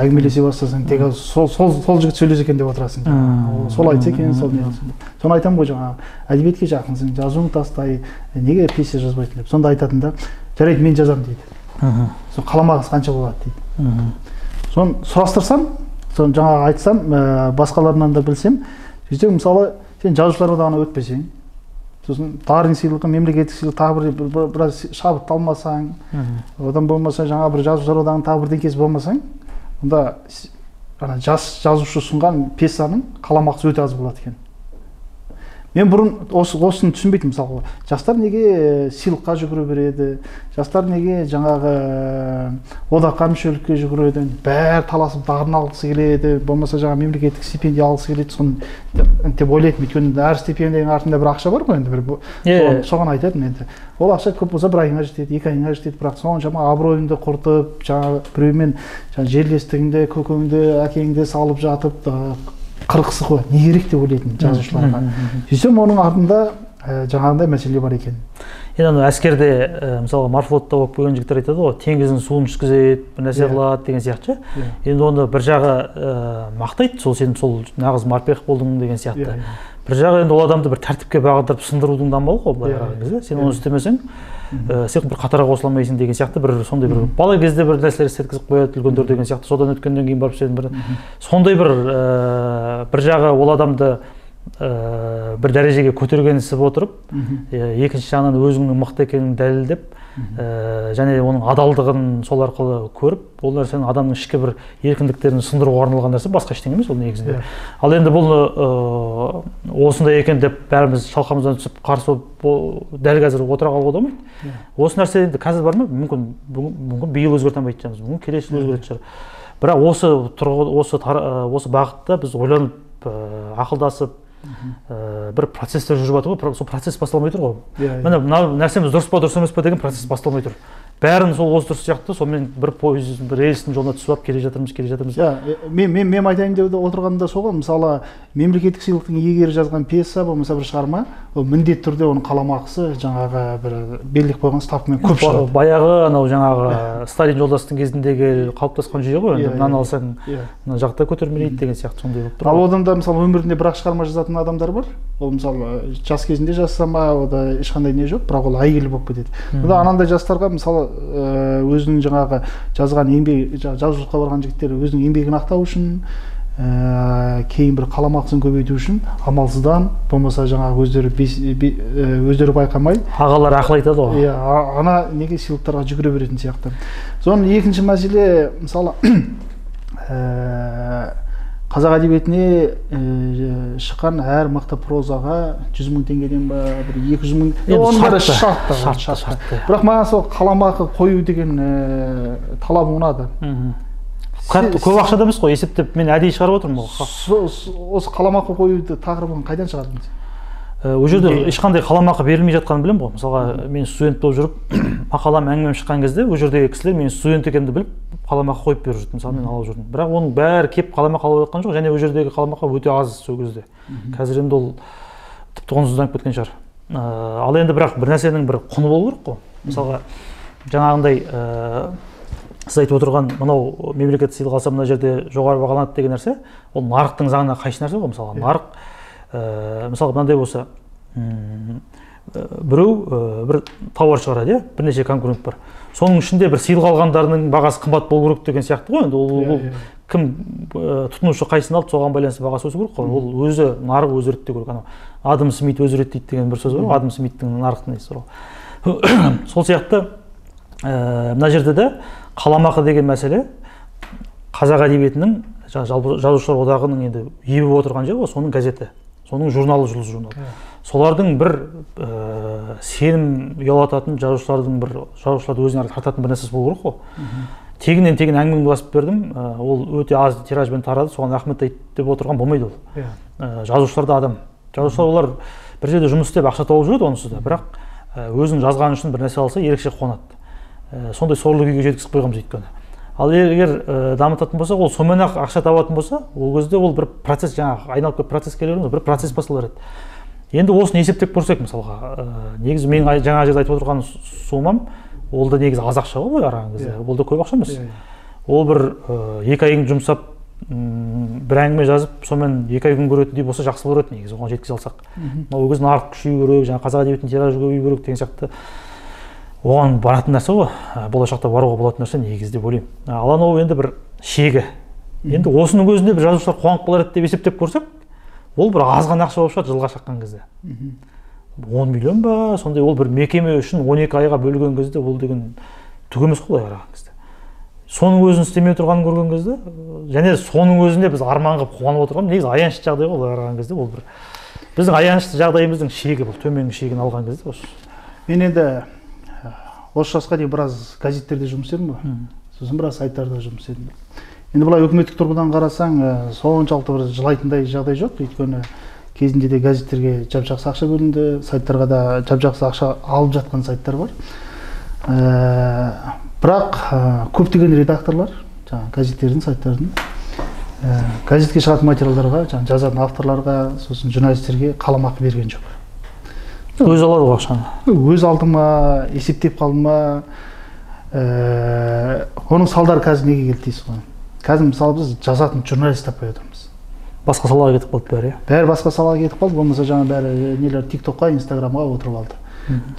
әңгімелесе бастасаң, тек сол жігіт сөйлесе екен деп отырасың. Сол айтса екен, сол не қылсын деп. Соны айтамын ғой, жаңағы әдебиетке жақынсың, жазуың тастай, неге пьеса жазбайсың деп. Сонда айтатын да, жарайды мен жазамын дейді. Сол қаламақысы қанша болады дейді. Соны сұрастырсам, соны жаңағы айтсам, басқаларынан да білсем, сөйтсем мысалы сен жазушылар одағына өтпесең, сосын Дарин сыйлығы, мемлекеттік сыйлық тағы біраз шабытталмасаң, одан болмаса жаңа бір жазушылар одағының тағы бірдеңкесі болмасаң, онда жазушы ұсынған пьесаның қаламақысы өте аз болады екен. Мен бұрын осыны түсінбейтін, мысалы, жастар неге сыйлыққа жүгіре береді, жастар неге жаңағы одаққа мүшелікке жүгіреді, бәрі таласып дарын алғысы келеді, болмаса жаңа мемлекеттік стипендия алғысы келеді, соны деп ойлайтын. Өйткені әр стипендияның артында бір ақша бар ғой, енді соған айтатын енді. Ол ақша көп болса бір айыңа жетеді, 2 айыңа жетеді, бірақ соншама абыройыңды құртып, жаңағы біреумен жерлестігіңді, көкеңді, әкеңді салып жатып қырқысы қой, не керек деп ойлайтын жазушыларға. Сөйтсем оның артында жаңағындай мәселе бар екен. Енді әскерде мысалға морфлотта оқып келген жігіттер айтады ғой, теңіздің суын ішкізеді, бір нәрсе қылады деген сияқты. Енді оны бір жағы мақтайды, сол сен сол нағыз морпех болдың деген сияқты. Бір жағы енді ол адамды бір тәртіпке бағыттырып сындырудың дамбалы ғой, былай қараған кезде. Сен оны істемесең, сен бір қатарға қосыламайсың деген сияқты бір сондай бір бала кезде бір нәрселер істеткізіп қояды үлкендер деген сияқты. Содан өткеннен кейін барып сен бір сондай бір жағы ол адамды бір дәрежеге көтергенсіп отырып, екінші жағынан өзіңнің мықты екенін дәлелдеп, және оның адалдығын сол арқылы көріп, ол нәрсенің адамның ішкі бір еркіндіктерін сындыруға арналған нәрсе, басқа ештеңе емес ол негізінде. Ал енді бұл осындай екен деп бәріміз шалқамыздан түсіп қарсы дәл қазір отыра қалуға болмайды. Осы нәрсе енді қазір бар ма? Мүмкін биыл өзгерте алмайтын шығармыз, мүмкін келесі жылы өзгеретін шығар. Бірақ осы бағытта біз ойланып, ақылдасып, бір процесстер жүріп жатыр ғой, сол процесс басталмай тұр ғой. Міне мына нәрсеміз дұрыс па дұрыс емес па деген процесс басталмай тұр. бәрін сол осы дұрыс сияқты, сонымен бір пойыз, бір рельстің жолына түсіп алып келе жатырмыз. Мен айтайын деп отырғанымда сол ғой, мысалы мемлекеттік сыйлықтың иегері жазған пьеса болмаса бір шығарма, ол міндетті түрде оның қаламақысы жаңағы бір белгілеп қойған ставкамен көп шығады. Баяғы анау жаңағы Сталин жолдастың кезіндегі қалыптасқан жүйе ғой, енді мынаны алсаң мына жақта көтермелейді деген сияқты сондай болып тұр. Ал одан да мысалы өмірінде бір-ақ шығарма жазатын адамдар бар. Ол мысалы жас кезінде жазса ма, ода ешқандай не жоқ, бірақ ол әйгілі болып кетеді. Онда анандай жастарға мысалы өзінің жаңағы жазған еңбек, жазушылыққа барған жігіттер өзінің еңбегін ақтау үшін, кейін бір қаламақысын көбейту үшін амалсыздан, болмаса жаңағы өздері байқамай ағалар ақыл айтады ғой. Иә, ана неге сыйлықтарға жүгіре беретін сияқты. Соның екінші мәселе, мысалы қазақ әдебиетіне шыққан әр мықты прозаға 100 мың теңгеден ба, бір 200 мың, оның бәрі шартты. Бірақ маған сол қаламақы қою деген талабы ұнады. Көп ақшада емес қой, есептеп мен әдейі шығарып отырмын ғой. Осы қаламақы қоюды тақырыбын қайдан шығардыңыз? Ол жерде ешқандай қаламақы берілмей жатқанын білемін ғой. Мысалға мен студент болып жүріп мақалам әңгімем шыққан кезде ол жердегі кісілер мен студент екенімді біліп қаламақы қойып беріп жүрді, мысалы мен алып жүрдім. Бірақ оның бәрі кеп қаламақы алып жатқан жоқ, және ол жердегі қаламақы өте аз сол кезде. Қазір енді ол тіпті құнсызданып кеткен шығар. Ал енді бірақ бір нәрсенің бір құны болу керек қой. Мысалға жаңағындай сіз айтып отырған мынау мемлекет сыйлық алса мына жерде жоғары бағаланады деген нәрсе, ол нарықтың заңына қайшы нәрсе ғой. Мысалға нарық мысалы мынандай болса, біреу бір тауар шығарады, бірнеше конкурент бар. Соның ішінде бір сыйлық алғандарының бағасы қымбат болу керек деген сияқты ғой. Енді ол кім тұтынушы қайсысын алды, соған байланысты бағасы өсу керек қой. Ол өзі нарық өзі реттеу керек. Адам Смит өзі реттейді деген бір сөз бар ғой. Адам Смиттің нарықтың несі бар. Сол сияқты мына жерде де қаламақы деген мәселе қазақ әдебиетінің жазушылар одағының енді ие болып отырған жері ғой, соның газеті, соның журналы, жұлдыз журналы. Солардың бір сенім ұялататын жазушыларды өзіне қарай тартатын бір нәрсесі болу керек қой. Тегіннен тегін әңгімемді басып бердім, ол өте аз тиражбен тарады, соған рахмет айтып деп отырған болмайды ол. Жазушылар да адам. Жазушылар олар бір жерде жұмыс істеп ақша тауып жүреді онсыз да, бірақ өзінің жазғаны үшін бір нәрсе алса ерекше қуанады. Сондай сорлы күйге жеткізіп қойғанбыз өйткені. Ал егер дамытатын болса, ол сонымен ақ ақша табатын болса, ол кезде ол бір процесс, жаңағы айналып келіп процесс келеді, бір процесс басылар еді. Енді осыны есептеп көрсек, мысалға, негізі мен жаңа жерде айтып отырған сумам, ол да негізі аз ақша ғой араған кезде, ол да көп ақша емес. Ол бір 2 айын жұмсап, бір әңгіме жазып, сонымен 2 ай күн көретіндей болса жақсы болар еді негізі, оған жеткізе алсақ. Ол кезде нарық күшею керек, жаңа қазақ әдебиетінің тиражы көбею керек деген сияқты. Оған баратын нәрсе ғой, болашақта баруға болатын нәрсе негізі деп ойлаймын. Ал анау енді бір шегі. Енді осының өзінде бір жазушылар қуанып қалар еді деп есептеп көрсек, ол бір аз ғана ақша болып шығады жылға шаққан кезде. 10 миллион ба, сондай ол бір мекеме үшін 12 айға бөлген кезде ол деген түк емес қой қараған кезде. Соның өзін істемей тұрғанын көрген кезде, және соның өзінде біз арман қылып қуанып отырған, негізі аянышты жағдай ғой қараған кезде, ол бір біздің аянышты жағдайымыздың шегі, бұл төменгі шегін алған кезде осы. Мен енді осы жасқа дейін біраз газеттерде жұмыс істедім ғой, сосын біраз сайттарда жұмыс істедім. Енді былай үкіметтік тұрғыдан қарасаң, соншалықты бір жылайтындай жағдай жоқ, өйткені кезінде де газеттерге жап-жақсы ақша бөлінді, сайттарға да жап-жақсы ақша алып жатқан сайттар бар. Бірақ көптеген редакторлар, жаңағы газеттердің, сайттардың, газетке шығатын материалдарға, жаңағы жазатын авторларға, сосын журналистерге қаламақы берген жоқ. Өз алады ғой ақшаны. Өз алды ма, есептеп қалды ма, оның салдары қазір неге келді дейсіз ғой. Қазір мысалы біз жазатын журналист таппай отырмыз. Басқа салаға кетіп қалды бәрі. Бәрі басқа салаға кетіп қалды, болмаса жаңа бәрі нелер TikTokқа, Instagramға отырып алды.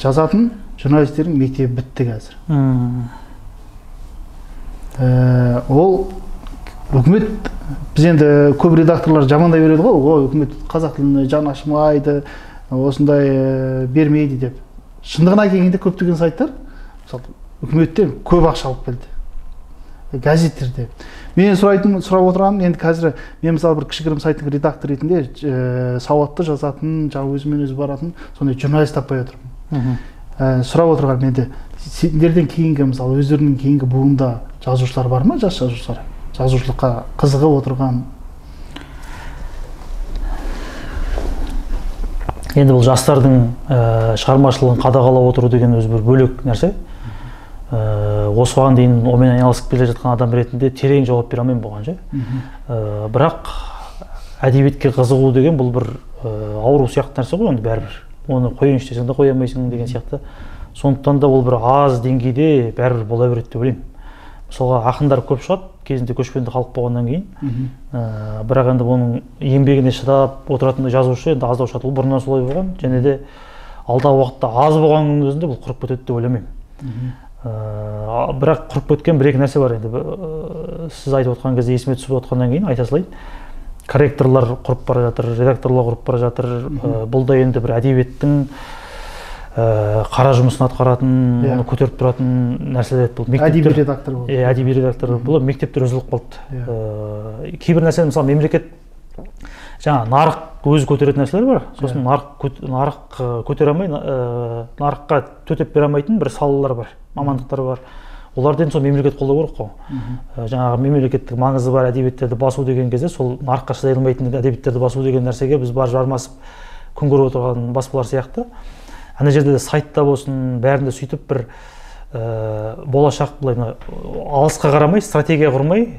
Жазатын журналистердің мектебі бітті қазір. Ол үкімет, біз енді көп редакторлар жамандай береді ғой, ой, үкімет қазақ тіліне жаны ашымайды, осындай бермейді деп. Шындығына келгенде көптеген сайттар мысалы үкіметтен көп ақша алып келді. Газеттерде. Мен сұрап отырғаным, енді қазір мен мысалы бір кішігірім сайттың редактор ретінде сауатты жазатын, жаңа өзімен өзі баратын сондай журналист таппай отырмын. Сұрап отырғаным, енді сендерден кейінгі мысалы өздерінің кейінгі буында жазушылар бар ма, жас жазушылар? Жазушылыққа қызығып отырған. Енді бұл жастардың шығармашылығын қадағалап отыру деген өзі бір бөлек нәрсе. осыған дейін онымен айналысып келе жатқан адам ретінде терең жауап бере алмаймын бұған ше. Бірақ әдебиетке қызығу деген бұл бір ауру сияқты нәрсе ғой, енді бәрібір. Оны қояйыншы десең де қоя алмайсың деген сияқты. Сондықтан да ол бір аз деңгейде бәрібір бола береді деп ойлаймын. Мысалға ақындар көп шығады, кезінде көшпенді халық болғаннан кейін. Бірақ енді оның еңбегіне шыдап отыратындай жазушы енді аздау шығады. Ол бұрыннан солай болған, және де алдағы уақытта аз болғанның өзінде бұл құрып кетеді деп ойламаймын. Бірақ құрып кеткен бір-екі нәрсе бар енді. Сіз айтып отқан кезде есіме түсіп отқаннан кейін айта салайын. Корректорлар құрып бара жатыр, редакторлар құрып бара жатыр. Бұл да енді бір әдебиеттің қара жұмысын атқаратын, оны көтеріп тұратын нәрселер еді. Әдеби редактор болды. Әдеби редактор. Бұл мектептер үзіліп қалды. Кейбір нәрсені мысалы мемлекет жаңа нарық өзі көтеретін нәрселер бар. Сосын нарық көтере алмай, нарыққа төтеп бере алмайтын бір салалар бар, мамандықтар бар. Оларды сол мемлекет қолдау керек қой. Жаңағы мемлекеттік маңызы бар әдебиеттерді басу деген кезде сол нарыққа шыдай алмайтын әдебиеттерді басу деген нәрсеге біз бар жармасып күн көріп отырған баспалар сияқты. Ана жерде де сайтта болсын, бәрінде сөйтіп бір болашақ былай алысқа қарамай, стратегия құрмай,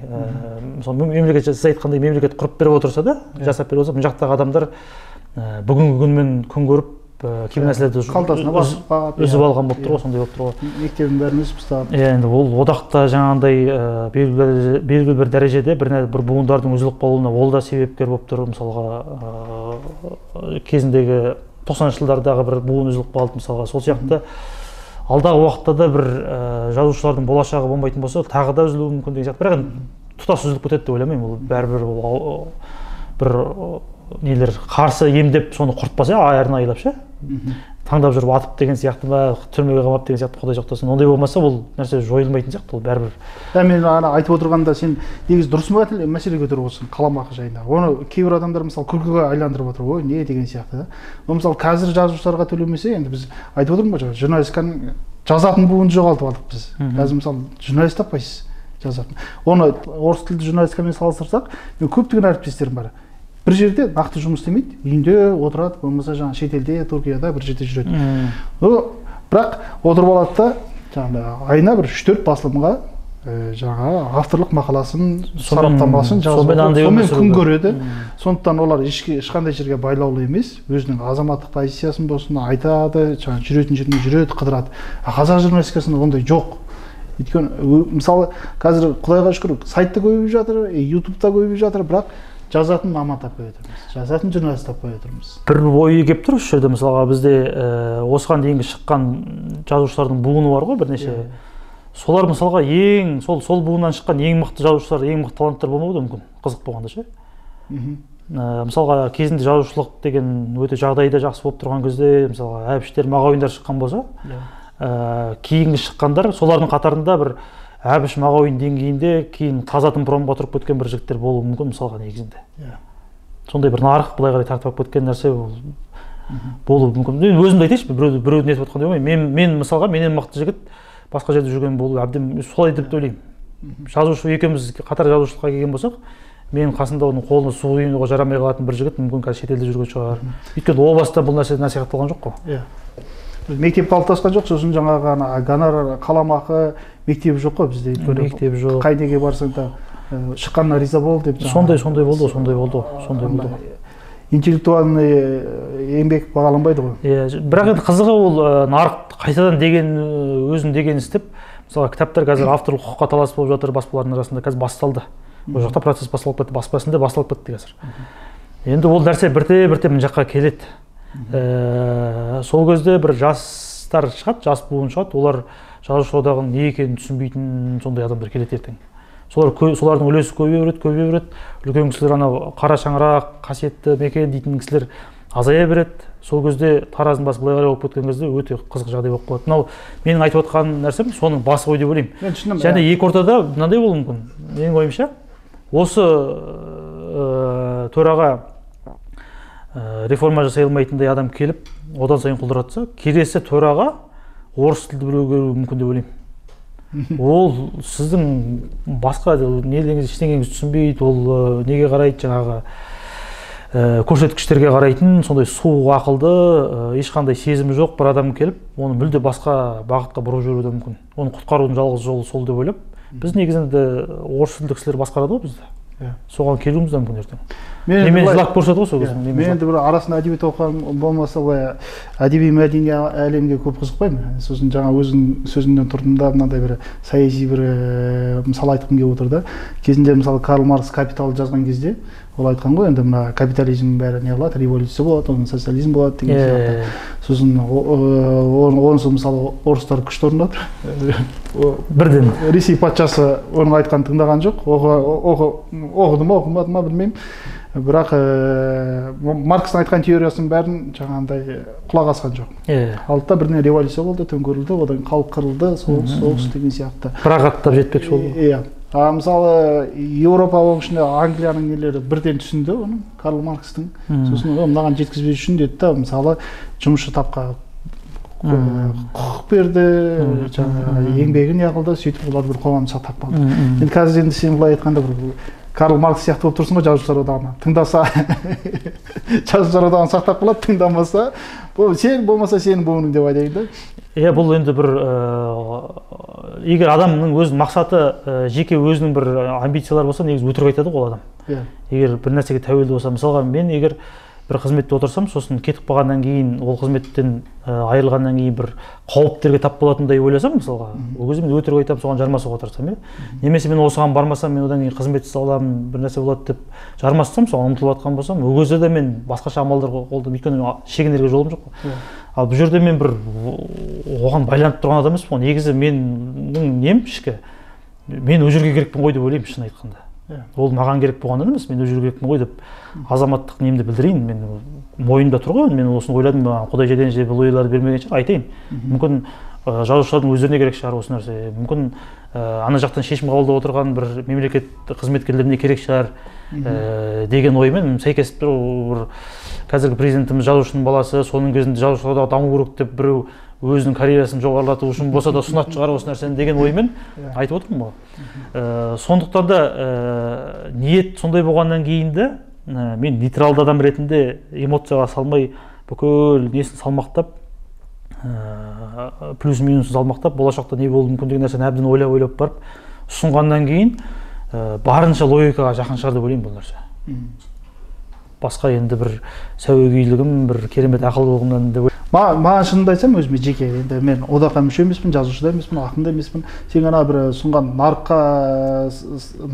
мысалы мемлекет сіз айтқандай мемлекет құрып беріп отырса да, жасап беріп отырса, мына жақтағы адамдар бүгінгі күнмен күн көріп кейбір нәрселерді үзіп алған болып тұр ғой, сондай болып тұр ғой. Мектебін бәрін үзіп тастап. Енді ол одақта жаңағындай белгілі бір дәрежеде бір буындардың үзіліп қалуына ол да себепкер болып тұр. Мысалға кезіндегі 90-шы жылдардағы бір буын үзіліп қалды мысалға. Сол сияқты алдағы уақытта да бір жазушылардың болашағы болмайтын болса, тағы да үзілуі мүмкін деген сияқты. Бірақ тұтас үзіліп кетеді деп ойламаймын. Ол бәрібір бір нелер қарсы емдеп соны құртпаса, аяғын айлап ше, таңдап жүріп атып деген сияқты ма, түрмеге қамап деген сияқты, Құдай сақтасын. Ондай болмаса бұл нәрсе жойылмайтын сияқты, ол бәрібір. Мен айтып отырғанда сен негізі дұрыс мәселе көтеріп отырсың қаламақы жайында. Оны кейбір адамдар мысалы күлкіге айландырып отыр, ой не деген сияқты да. Мысалы қазір жазушыларға төлемесе, енді біз айтып отырмыз ғой, журналистиканың жазатын буынын жоғалтып алдық біз. Қазір мысалы журналист таппайсыз жазатын. Оны орыс тілді журналистикамен салыстырсақ, мен көптеген әріптестерім бар. Бір жерде нақты жұмыс істемейді, үйінде отырады, болмаса жаңа шетелде, Түркияда бір жерде жүреді. Бірақ отырып алады да, жаңағы айына бір 3-4 басылымға жаңа авторлық мақаласын, сараптамасын жазып, сонымен күн көреді. Сондықтан олар ешқандай жерге байлаулы емес, өзінің азаматтық позициясын болсын айтады, жаңа жүретін жеріне жүреді, қыдырады. Қазақ журналистикасында ондай жоқ. Өйткені мысалы қазір Құдайға шүкір сайтта көбейіп жатыр, ютубта көбейіп жатыр, бірақ жазатын маман таппай отырмыз, жазатын журналист таппай отырмыз. Бір ой келіп тұр осы жерде, мысалға бізде осыған дейінгі шыққан жазушылардың буыны бар ғой бірнеше. Солар мысалға сол буыннан шыққан ең мықты жазушылар, ең мықты таланттар болмауы да мүмкін, қызық болғанда ше. Мысалға кезінде жазушылық деген өте жағдайда жақсы болып тұрған кезде, мысалға Әбіштер, Мағауиндар шыққан болса, кейінгі шыққандар солардың қатарында бір Әбіш, Мағауин деңгейінде кейін тазатын промға тұрып кеткен бір жігіттер болуы мүмкін мысалға негізінде. Сондай бір нарық былай қарай тартып кеткен нәрсе болуы мүмкін. Мен өзімді айтайыншы, біреудің нетіп отқан деп ойлаймын. Мен мысалға менен мықты жігіт басқа жерде жүрген болу әбден солай деп ойлаймын. Жазушы екеуміз қатар жазушылыққа келген болсақ, мен қасында оның қолына су құюға жарамай қалатын бір жігіт мүмкін қазір шетелде жүрген шығар. Өйткені о баста бұл нәрсе насихатталған жоқ қой. Мектеп қалыптасқан жоқ, сосын жаңағы гонорар, қаламақы мектебі жоқ қой бізде. Мектебі жоқ. Қай неге барсаң да шыққанына риза бол деп. Сондай болды. Интеллектуальный еңбек бағаланбайды ғой. Бірақ енді қызығы ол нарық қайтадан өзін деген істеп, мысалы кітаптар қазір авторлық құқыққа талас болып жатыр, баспалардың арасында қазір басталды. Ол жақта процесс басталып кетті, баспасында басталып кетті қазір. Енді ол нәрсе бірте-бірте мына жаққа келеді. Сол кезде бір жастар шығады, жас буын шығады, олар жазушылар одағының не екенін түсінбейтін сондай адамдар келеді ертең. Солардың үлесі көбейе береді. Үлкен кісілер анау қара шаңырақ, қасиетті мекен дейтін кісілер азая береді. Сол кезде таразының басы былай қарай болып кеткен кезде өте қызық жағдай болып қалады. Мынау менің айтып отқан нәрсем соның басы ғой деп ойлаймын. Және екі ортада мынандай болуы мүмкін. Менің ойымша, осы төраға реформа жасай алмайтындай адам келіп, одан сайын құлдыратса, келесі төраға орыс тілді біреу келуі мүмкін деп ойлаймын. Ол сіздің басқа не дегеніңіз ештеңеңізді түсінбейді, ол неге қарайды жаңағы көрсеткіштерге қарайтын сондай суық ақылды, ешқандай сезімі жоқ бір адам келіп, оны мүлде басқа бағытқа бұрып жіберуі де мүмкін. Оны құтқарудың жалғыз жолы сол деп ойлап, біз негізінде орыс тілді кісілер басқарады ғой бізді. Соған келуіміз де мүмкін ертең. Немен жылап көрсетеді ғой сол кезде. Мен енді бір арасында әдебиет оқыған болмаса, былай әдеби мәдени әлемге көп қызықпаймын. Сосын жаңа өзің сөзіңнен тұрдым да, мынандай бір саяси бір мысал айтқым келіп отыр да. Кезінде мысалы Карл Маркс «Капитал» жазған кезде ол айтқан ғой, енді мына капитализмнің бәрі не қылады, революция болады, одан социализм болады деген сияқты. Сосын онысы мысалы орыстар күшті орындады. Бірден Ресей патшасы оның айтқанын тыңдаған жоқ. Оқыды ма, оқымады ма білмеймін. Бірақ Маркстың айтқан теориясының бәрін жаңағындай құлақ асқан жоқ. Алды да бірден революция болды, төңкерілді, одан халық қырылды, соғыс деген сияқты. Бірақ аттап жетпекші болды. Иә. Мысалы Еуропа оның ішінде Англияның нелері бірден түсінді оның, Карл Маркстың. Сосын мынаған жеткізбес үшін деді да, мысалы жұмысшы тапқа құқық берді, еңбегін яғылды, сөйтіп олар бір қоғамды сақтап қалды. Енді қазір енді сен былай айтқанда бір Карл Маркс сияқты болып тұрсың ғой жазушылар одағына. Тыңдаса жазушылар одағын сақтап қалады, тыңдамаса сен болмаса сенің буының деп айтайын да. Иә, бұл енді бір егер адамның өзінің мақсаты жеке өзінің бір амбициялары болса, негізі өтірік айтады ғой ол адам. Егер бір нәрсеге тәуелді болса, мысалға мен егер бір қызметте отырсам, сосын кетіп қалғаннан кейін, ол қызметтен айырылғаннан кейін бір қауіптерге тап болатындай ойласам, мысалға, ол кезде мен өтірік айтып соған жармасуға тырысамын. Немесе мен осыған бармасам, мен одан кейін қызметсіз қаламын, бір нәрсе болады деп жармассам, соған ұмтылып жатқан болсам, ол кезде де мен басқаша амалдарға қолданып, өйткені шегінерге жолым жоқ қой. Ал бұл жерде мен бір оған байланып тұрған адам емеспін ғой. Негізі менің нем ішкі, мен ол жерге керекпін ғой деп ойлаймын, шын айтқанда. Ол маған керек болғаннан емес, мен ол жерге керекпін ғой деп азаматтық немді білдірейін. Мен мойнымда тұр ғой, мен осыны ойладым, Құдай жерден же бұл ойларды бермеген шығар, айтайын. Мүмкін жазушылардың өздеріне керек шығар осы нәрсе. Мүмкін ана жақтан шешім қабылдап отырған бір мемлекет қызметкерлеріне керек шығар деген оймен сәйкес бір қазіргі президентіміз жазушының баласы, соның кезінде жазушылар одағы даму керек деп біреу өзінің карьерасын жоғарылату үшін болса да ұсынатын шығар осы нәрсені деген оймен айтып отырмын ғой. Сондықтан да ниет сондай болғаннан кейін де мен нейтралды адам ретінде эмоцияға салмай бүкіл несін салмақтап, плюс минусын салмақтап, болашақта не болуы мүмкін деген нәрсені әбден ойлап барып ұсынғаннан кейін барынша логикаға жақын шығар деп ойлаймын бұл нәрсе. Басқа енді бір сәуегейлігім, бір керемет ақылдылығымнан деп ойлаймын. Маған шынымды айтсам, өзіме жеке, енді мен одаққа мүше емеспін, жазушы да емеспін, ақын да емеспін. Сен ғана бір ұсынған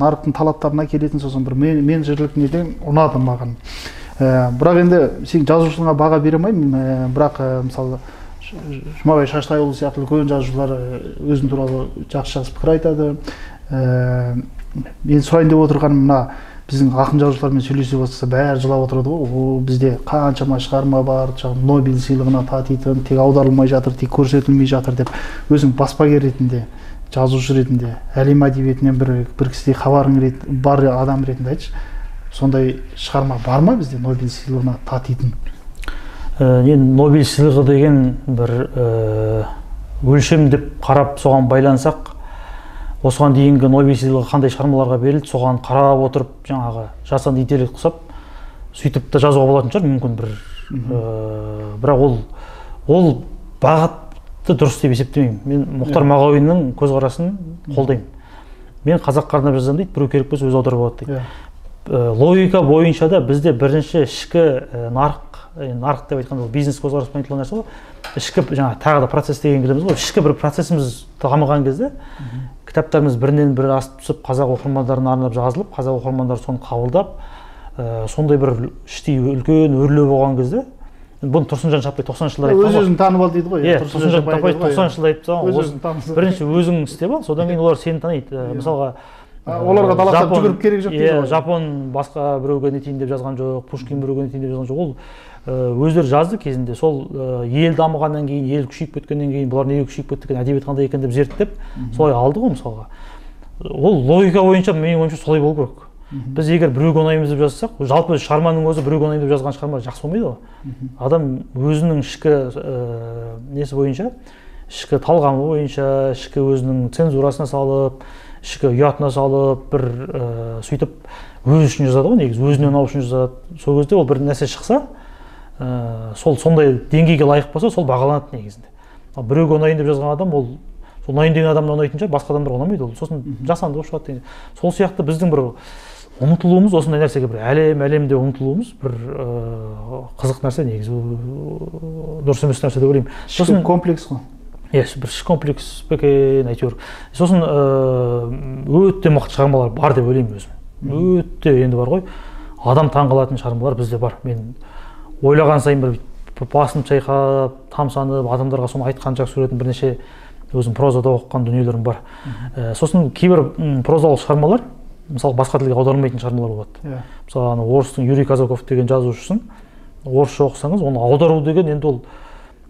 нарықтың талаптарына келетін сосын бір менеджерлік неден ұнады маған. Бірақ енді сен жазушылығыңа баға бере алмаймын, бірақ мысалы Жұмабай Шаштайұлы сияқты үлкен жазушылар өзің туралы жақсы пікір айтады. Мен сұрайын деп отырғаным мына біздің ақын жазушылармен сөйлесе бастаса бәрі жылап отырады ғой. Ол бізде қаншама шығарма бар, Нобель сыйлығына татитын, тек аударылмай жатыр, тек көрсетілмей жатыр деп өзің баспагер ретінде, жазушы ретінде, әлем әдебиетінен бір кісідей хабарың бар адам ретінде айтшы. Сондай шығарма бар ма бізде Нобель сыйлығына татитын? Нобель сыйлығы деген бір өлшем деп қарап соған байлансақ, осыған дейінгі Нобель сыйлығы қандай шығармаларға берілді, соған қарап отырып, жаңағы жасанды интеллект құсап, сөйтіп те жазуға болатын шығар, мүмкін бір. Бірақ ол бағытты дұрыс деп есептемеймін. Мен Мұхтар Мағауиннің көзқарасын қолдаймын. Мен қазаққа арнап жазамын дейді, біреу керек болса өзі аударып алады дейді. Логика бойынша да бізде бірінші ішкі нарық деп айтқанда бизнес көзқараспен айтылған нәрсе ғой. Ішкі жаңағы тағы да процесс деген келеміз ғой. Ішкі бір процесіміз дамыған кезде кітаптарымыз бірінен бірі асып түсіп, қазақ оқырмандарына арнап жазылып, қазақ оқырмандары соны қабылдап, сондай бір іштей үлкен өрлеу болған кезде, бұны Тұрсынжан Шапай 90-шы жылдар айтқан ғой. Өз-өзін танып ал дейді ғой. Иә, Тұрсынжан Шапай 90-шы жылдар айтып, бірінші өзің істеп ал, содан кейін олар сені таниды. Мысалға оларға далақтап жүгіріп керек жоқ дейді ғой. Жапон басқа біреуге нетейін деп жазған жоқ, Пушкин біреуге нетейін деп жазған жоқ. Ол өздері жазды кезінде. Сол ел дамығаннан кейін, ел күшейіп кеткеннен кейін, бұлар неге күшейіп кетті екен, әдебиет қандай екен деп зерттеп, солай алды ғой мысалға. Ол логика бойынша менің ойымша солай болу керек. Біз егер біреуге ұнаймыз деп жазсақ, жалпы шығарманың өзі біреуге ұнаймыз деп жазған шығарма жақсы болмайды ғой. Адам өзінің ішкі несі бойынша, ішкі талғамы бойынша, ішкі өзінің цензурасына салып, ішкі ұятына салып, бір сөйтіп өзі үшін жазады ғой негізі, өзіне ұнау үшін жазады. Сол кезде ол бір нәрсе шықса, сол сондай деңгейге лайық болса, сол бағаланады негізінде. Біреуге ұнайын деп жазған адам, ол сол ұнайын деген адамына ұнайтын шығар, басқа адамдарға ұнамайды, ол сосын жасанды болып шығады. Сол сияқты біздің бір ұмытылуымыз, осындай нәрсеге бір әлемде ұмытылуымыз бір қызық нәрсе негізі, дұрыс емес нәрсе деп ойлаймын. Сосын комплекс қой. Иә, бір ішкі комплекс екен әйтеуір. Сосын өте мықты шығармалар бар деп ойлаймын өзім. Өте енді бар ғой, адам таңғалатын шығармалар бізде бар. Мен ойлаған сайын бір басым шайқап, тамсанып, адамдарға соны айтқан жақсы көретін бірнеше өзім прозада оқыған дүниелерім бар. Сосын кейбір прозалық шығармалар, мысалы басқа тілге аударылмайтын шығармалар болады. Мысалы орыстың Юрий Казаков деген жазушысын орысша оқысаңыз, оны аудару деген енді ол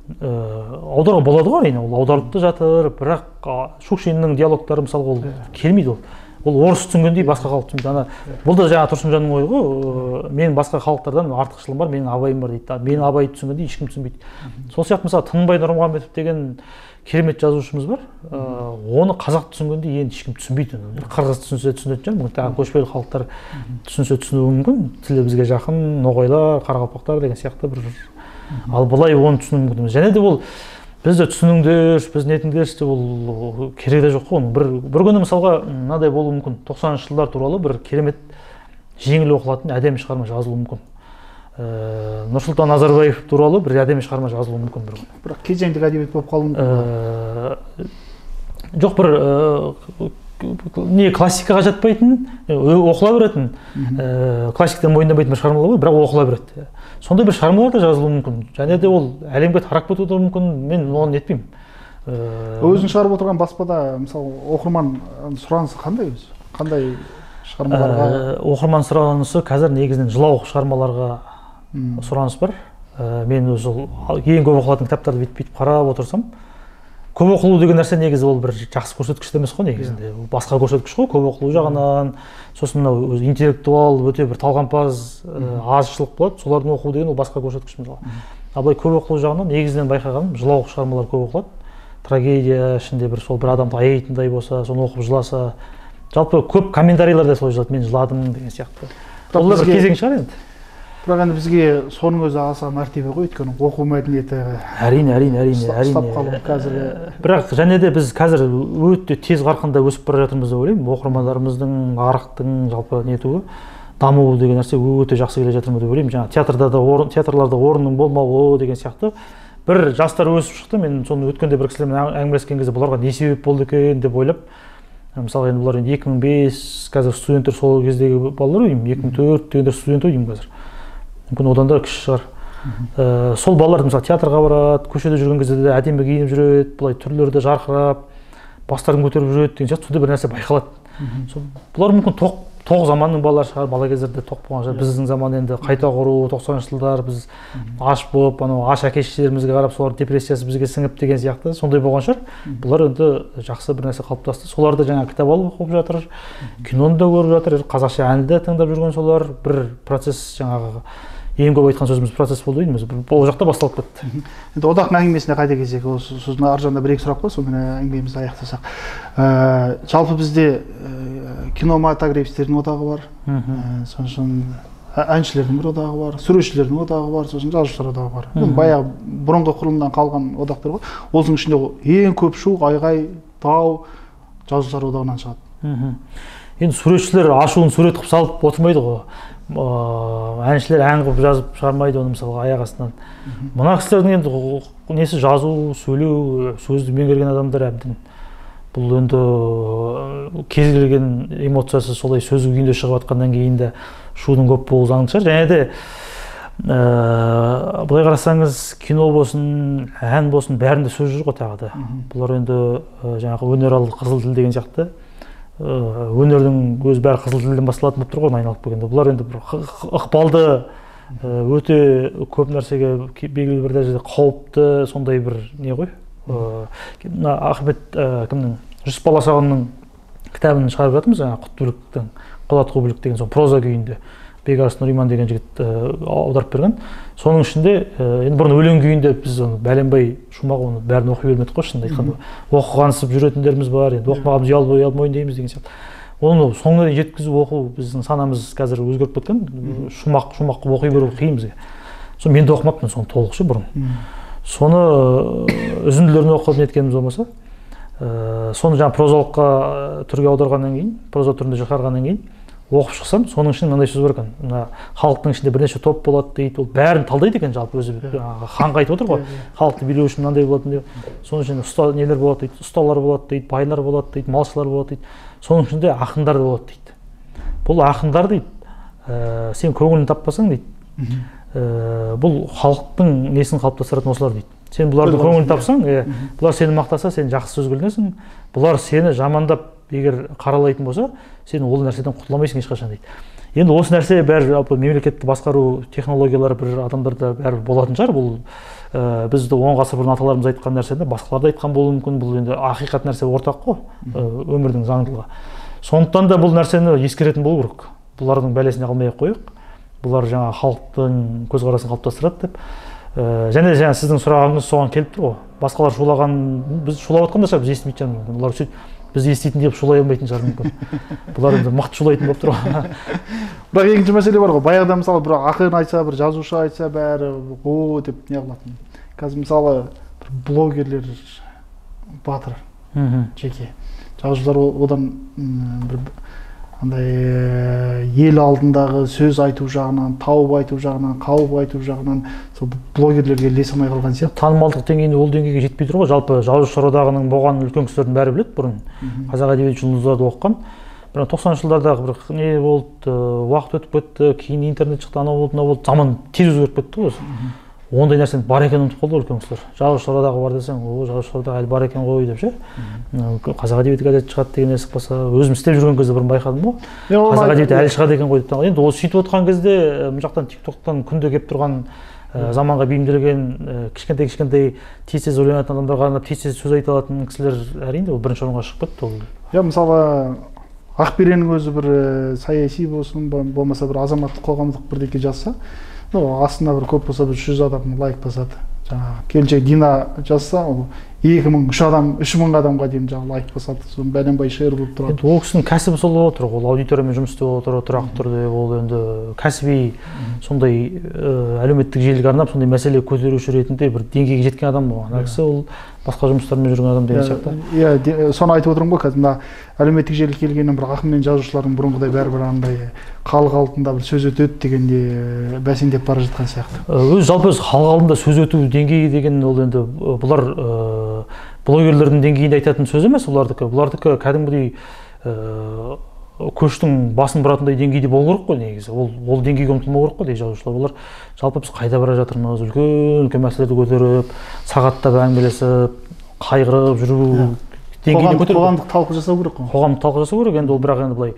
аударуға болады ғой, әрине, ол аударылып та жатыр, бірақ Шукшиннің диалогтары мысалы ол келмейді, ол орыс түсінгендей басқа халық түсінбейді. Бұл да жаңа Тұрсынжанның ойы ғой, менің басқа халықтардан артықшылығым бар, менің абайым бар дейді. Менің абайды түсінгендей ешкім түсінбейді. Сол сияқты мысалы Тынымбай Нұрмұхамедов деген керемет жазушымыз бар. Оны қазақ түсінгенде енді ешкім түсінбейді. Қырғыз түсінсе түсінетін шығар, мүмкін тағы көшпелі халықтар түсінсе түсінуі мүмкін. Тілі бізге жақын, ноғайлар, қарақалпақтар деген сияқты бір. Ал былай оны түсіну мүмкін емес. Және де ол бізді түсініңдерші, біз нетіңдерші деп ол керек те жоқ қой. Бір күні мысалға мынадай болуы мүмкін. 90-шы жылдар туралы бір керемет жеңіл оқылатын әдемі шығарма жазылуы мүмкін. Нұрсұлтан Назарбаев туралы бір әдемі шығарма жазылуы мүмкін бір күні. Бірақ кезеңдік әдебиет болып қалуы мүмкін. Жоқ, бір не классикаға жатпайтын, оқыла беретін, классиктен мойындамайтын бір шығармалар бар, бірақ оқыла береді. Сондай бір шығармалар да жазылуы мүмкін. Және де ол әлемге тарап кетуі де мүмкін. Мен оны нетпеймін. Өзің шығарып отырған баспада, мысалы, оқырман сұранысы қандай өзі? Қандай шығармаларға? Оқырман сұранысы қазір негізінен жылауық шығармаларға сұраныс бар. Мен өзі ең көп оқылатын кітаптарды бүйтіп қарап отырсам, көп оқылу деген нәрсе негізі ол бір жақсы көрсеткіш емес қой негізінде. Басқа көрсеткіш қой, көп оқылу жағынан. Сосын мынау интеллектуал өте бір талғампаз азшылық болады. Солардың оқу деген ол басқа көрсеткіш мысалы. Ал былай көп оқылу жағынан негізінен байқағаным, жылауық шығармалар көп оқылады. Трагедия ішінде бір сол бір адамды аяйтындай болса, соны оқып жыласа. Жалпы көп комментарийлер де солай жазады, мен жыладым деген сияқты. Ол бір кезең шығар енді. Бірақ енді бізге соның өзі аса мәртебе ғой, өйткені оқу мәдениеті әрине ұстап қалу қазіргі. Бірақ және де біз қазір өте тез қарқында өсіп бара жатырмыз деп ойлаймын. Оқырмандарымыздың, нарықтың жалпы нетуі, дамуы деген нәрсе өте жақсы келе жатыр деп ойлаймын. Жаңа театрларда орынның болмауы деген сияқты бір жастар өсіп шықты. Мен соны өткенде бір кісілермен әңгімелескен кезде бұларға не себеп болды екен деп ойлап, мысалы енді бұлар енді 2005 қазір студенттер, сол кездегі балалар үйім, 2004 дегендер студент үйім қазір. Мүмкін одан да кіші шығар. Сол балалар мысалы театрға барады, көшеде жүрген кезде де әдемі киініп жүреді, былай түрлері жарқырап, бастарын көтеріп жүреді деген сияқты бір нәрсе байқалады. Бұлар мүмкін тоқ заманның балалары шығар, бала кездерде тоқ болған шығар. Біздің заман енді қайта құру, 90-шы жылдар біз аш болып, аш әке-шешелерімізге қарап, солардың депрессиясы бізге сіңіп деген сияқты сондай болған шығар. Бұлар енді жақсы бір нәрсе қалыптасты. Соларды жаңа кітап алып оқып жатыр, киноны да көріп жатыр, қазақша әнді де тыңдап жүрген солар. Бір процесс, жаңағы ең көп айтқан сөзіміз процесс болды дейміз. Ол жақта басталып кетті. Енді одақтың әңгімесіне қайта келсек, сосын аржағында бір-екі сұрақ қой, сонымен әңгімемізді аяқтасақ. Жалпы бізде кинематографистердің одағы бар, сосын әншілердің бір одағы бар, суретшілердің одағы бар, сосын жазушылар одағы бар. Баяғы бұрынғы құрылымдан қалған одақтар бар. Осының ішінде ең көп шу, айғай, дау жазушылар одағынан шығады. Енді суретшілер ашуын сурет қылып салып отырмайды ғой. Әншілер ән қылып жазып шығармайды оны мысалға аяқ астынан. Мына кісілердің енді несі жазу, сөйлеу, сөзді меңгерген адамдар әбден. Бұл енді кез келген эмоциясы солай сөзі күйінде шығып жатқаннан кейін де шудың көп болуы заңды шығар. Және де былай қарасаңыз, кино болсын, ән болсын, бәрінде сөз жүр ғой тағы да. Бұлар енді жаңағы өнер ал қызыл тіл деген сияқты. Өнердің өз бәрі қызыл тілден басталатын болып тұр ғой, айналып келгенде. Бұлар енді бір ықпалды, өте көп нәрсеге белгілі бір дәрежеде қауіпті, сондай бір не ғой. Ахмет кімнің Жүсіп Баласағұнның кітабын шығарып жатырмыз, Құтбүліктің Қолат Құбілік деген сол проза күйінде Бекарыс Нұриман деген жігіт аударып берген. Соның ішінде енді бұрын өлең күйінде біз бәленбай шумақ оны бәрін оқи бермедік қой, шынын айтқанда. Оқығансып жүретіндеріміз бар, енді оқымағанымыз ұялмайын дейміз деген сияқты. оны соңына дейін жеткізіп оқу біздің санамыз қазір өзгеріп кеткен, шумақ қылып оқи беру қиын бізге. Соны мен де оқымаппын соны толық ше бұрын. Соны үзінділерін оқып неткеніміз болмаса, соны жаңа прозалыққа түрге аударғаннан кейін, проза түрінде шығарғаннан кейін оқып шықсам, соның ішінде мынандай сөз бар екен. Мына халықтың ішінде бірнеше топ болады дейді. Ол бәрін талдайды екен жалпы өзі. Ханға айтып отыр ғой. Халықты билеу үшін мынандай болады деп. Соның ішінде ұста нелер болады дейді, ұсталар болады дейді, байлар болады дейді, малшылар болады дейді. Соның ішінде ақындар да болады дейді. Бұл ақындар дейді, сен көңілін таппасаң дейді, бұл халықтың несін қалыптастыратын осылар дейді. Сен бұларды көңілін тапсаң, бұлар сені мақтаса, сен жақсы сөз білінесің. Бұлар сені жамандап егер қаралайтын болса, сен ол нәрседен құтыла алмайсың ешқашан дейді. Енді осы нәрсе бәрі жалпы мемлекетті басқару технологиялары бір адамдарда бәрі болатын шығар. Бұл бізді 10 ғасыр бұрын аталарымыз айтқан нәрсені басқалар да айтқан болуы мүмкін. Бұл енді ақиқат нәрсе ортақ қой, өмірдің заңдылығы. Сондықтан да бұл нәрсені ескеретін болу керек. Бұлардың бәлесіне қалмай ақ қояйық. Бұлар жаңа халықтың көзқарасын қалыптастырады деп. Және жаңа сіздің сұрағыңыз соған келіп тұр ғой. Басқалар шулаған, біз шулап жатқан да шығар, біз естімейтін шығармыз. Бұлар сөйтіп біз еститін деп шулай алмайтын шығар мүмкін. Бұлар енді мықты шулайтын болып тұр ғой. Бірақ екінші мәселе бар ғой. Баяғыда мысалы бір ақын айтса, бір жазушы айтса, бәрі о деп не қылатын. Қазір мысалы бір блогерлер батыр жеке жазушылар одан бір андай ел алдындағы сөз айту жағынан, тауып айту жағынан, қауып айту жағынан сол блогерлерге ілесе алмай қалған сияқты. Танымалдық деңгейінде ол деңгейге жетпей тұр ғой. Жалпы жазушылар одағының болған үлкен кісілердің бәрі біледі бұрын. Қазақ әдебиет жұлдыздарды оқыған. Бірақ 90-шы жылдардағы бір не болды, уақыт өтіп кетті, кейін интернет шықты, анау болды, мынау болды, заман тез өзгеріп кетті ғой. Ондай нәрсенің бар екенін ұмытып қалды үлкен кісілер. Жазушылар одағы бар десең, жазушылар одағы әлі бар екен ғой деп ше. Қазақ әдебиеті газеті шығады деген есік болса, өзім істеп жүрген кезде бұрын байқадым ғой. Қазақ әдебиеті әлі шығады екен ғой деп. Енді осы сөйтіп отқан кезде мына жақтан TikTok-тан күнде келіп тұрған заманға бейімделген кішкентай тез ойланатын адамдарға арнап тез сөз айта алатын кісілер әрине ол бірінші орынға шығып кетті. Иә, мысалы Ақбереннің өзі бір саяси болсын, болмаса бір азаматтық қоғамдық бірдеңе жазса, астына бір көп болса бір 100 адам лайк басады. Жаңағы келіншек Дина жазса, 3 мың адамға дейін жаңағы лайк басады. Соның бәленбай шер болып тұрады. Ол кісінің кәсібі сол болып тұр. Ол аудиториямен жұмыс істеп отыр, тұрақты түрде. Ол енді кәсіби сондай әлеуметтік желіге арнап сондай мәселе көтеруші ретінде бір деңгейге жеткен адам болған. Ана кісі ол басқа жұмыстармен жүрген адам деген сияқты. Иә, соны айтып отырмын ғой, қазір мына әлеуметтік желі келгеннен бір ақын мен жазушылардың бұрынғыдай бәрібір андай халық алдында бір сөз өтеді дегенде бәсеңдеп бара жатқан сияқты. Өз жалпы халық алдында сөз өту деңгейі деген ол енді бұлар блогерлердің деңгейінде айтатын сөз емес, бұлардікі кәдімгідей көштің басын бұратындай деңгейде болу керек қой негізі. Ол деңгейге ұмтылмау керек қой дейді жазушылар. Бұлар жалпы біз қайда бара жатырмыз, үлкен мәселелерді көтеріп, сағаттап әңгімелесіп, қайғырып жүру деңгейіне көтеріп. Қоғамдық талқы жасау керек қой. Қоғамдық талқы жасау керек. Енді ол бірақ енді былай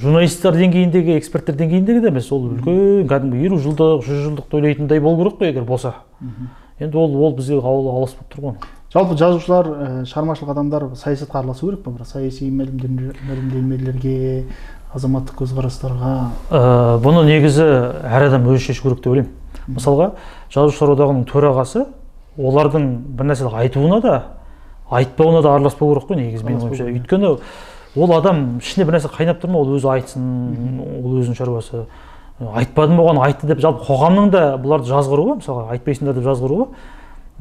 журналистер деңгейіндегі, эксперттер деңгейіндегі де емес, ол үлкен кәдімгі 50 жылдық, 100 жылдық ойлайтындай болу керек қой егер болса. Енді ол бізге алыс болып тұр ғой. Жалпы жазушылар, шығармашылық адамдар саясатқа араласу керек пе? Саяси мәлімдемелерге, азаматтық көзқарастарға. Бұны негізі әр адам өзі шешу керек деп ойлаймын. Мысалға, жазушылар одағының төрағасы олардың бір нәрсе айтуына да, айтпауына да араласпау керек қой негізі менің ойымша. Өйткені ол адам ішінде бір нәрсе қайнап тұр ма, ол өзі айтсын, ол өзінің шаруасы. Айтпадым оған айтты деп жалпы қоғамның да бұларды жазғыруы, мысалға айтпайсыңдар деп жазғыруы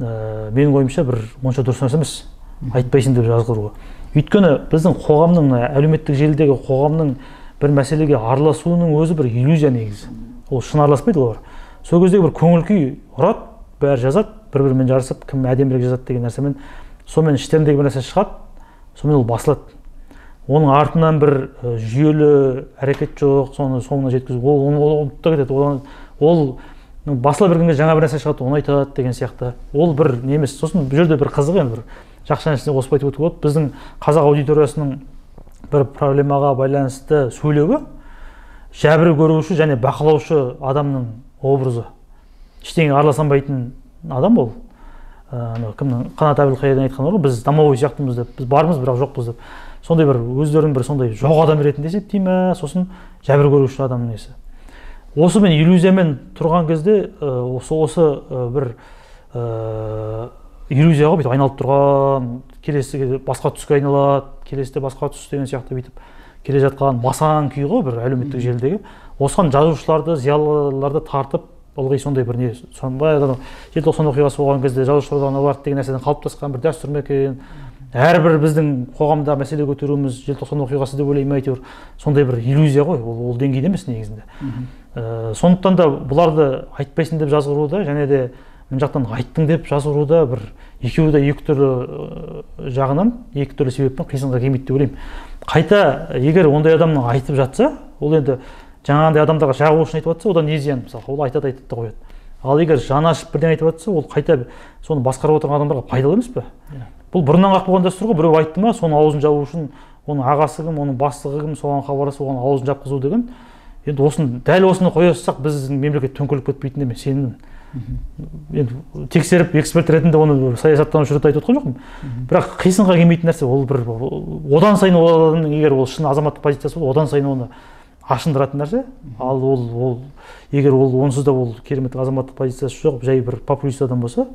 менің ойымша бір онша дұрыс нәрсе емес. Айтпайсың деп жазғыруы. Өйткені біздің қоғамның әлеуметтік желідегі қоғамның бір мәселеге араласуының өзі бір иллюзия негізі. Ол шын араласпайды олар. Сол кездегі бір көңіл күй ұрады, бәрі жазады, бір-бірімен жарысып, кім әдемірек жазады деген нәрсемен, сонымен іштеріндегі бір нәрсе шығады, сонымен ол басылады. Оның артынан бір жүйелі әрекет жоқ, соны соңына жеткізу, ол ұмытып кетеді. Ол басыла бергенде жаңа бір нәрсе шығады, оны айтады деген сияқты. Ол бір не емес. Сосын бұл жерде бір қызық енді бір жақсы нәрсені қосып айтып өтуге болады. Біздің қазақ аудиториясының бір проблемаға байланысты сөйлеуі жәбір көруші және бақылаушы адамның образы. Ештеңеге араласанбайтын адам ол. Кімнің Қанат Әбілқайырдың айтқаны ғой, біз домовой сияқтымыз деп, біз бармыз, бірақ жоқпыз деп. Сондай бір өздерін бір сондай жоқ адам ретінде есептейме, сосын жәбір көруші адамның несі. Осы мен иллюзиямен тұрған кезде осы бір иллюзияға бүйтіп айналып тұрған, келесі басқа түске айналады, келесіде басқа түс деген сияқты бүйтіп келе жатқан масаң күй ғой бір әлеуметтік желідегі. Осыған жазушыларды, зиялыларды тартып, ылғи сондай бір не, сондай желтоқсан оқиғасы болған кезде жазушылар одағына барды деген нәрседен қалыптасқан бір дәстүр ме екен. Әрбір біздің қоғамда мәселе көтеруіміз желтоқсан оқиғасы деп ойлаймын, әйтеуір сондай бір иллюзия ғой, ол деңгейде емес негізінде. Сондықтан да бұларды айтпайсың деп жазғыру да, және де мына жақтан айттың деп жазғыру да бір екеуі де екі түрлі жағынан, екі түрлі себеппен қисынға келмейді деп ойлаймын. Қайта егер ондай адамның айтып жатса, ол енді жаңағындай адамдарға жағу үшін айтып жатса, одан не зиян, мысалы, ол айтады да қояды. Ал егер жаны ашып бірден айтып жатса, ол қайта соны басқарып отырған адамдарға пайдалы емес пе? Бұл бұрыннан қалып қойған дәстүр ғой, біреу айтты ма, соның аузын жабу үшін, оның ағасы кім, оның бастығы кім, соған хабарласып, оған аузын жапқызу деген. Енді дәл осыны қоя салсақ, біздің мемлекет төнкіліп кетпейтініне мен сенімдімін. Енді тексеріп, эксперт ретінде оны саясаттанушы ретінде айтып отқан жоқпын. Бірақ қисынға келмейтін нәрсе, ол бір одан сайын адамның, егер ол шын азаматтық позициясы болса, одан сайын оны ашындыратын нәрсе. Ал ол егер ол онсыз да ол керемет азаматтық позициясы жоқ, жай бір популист адам болса,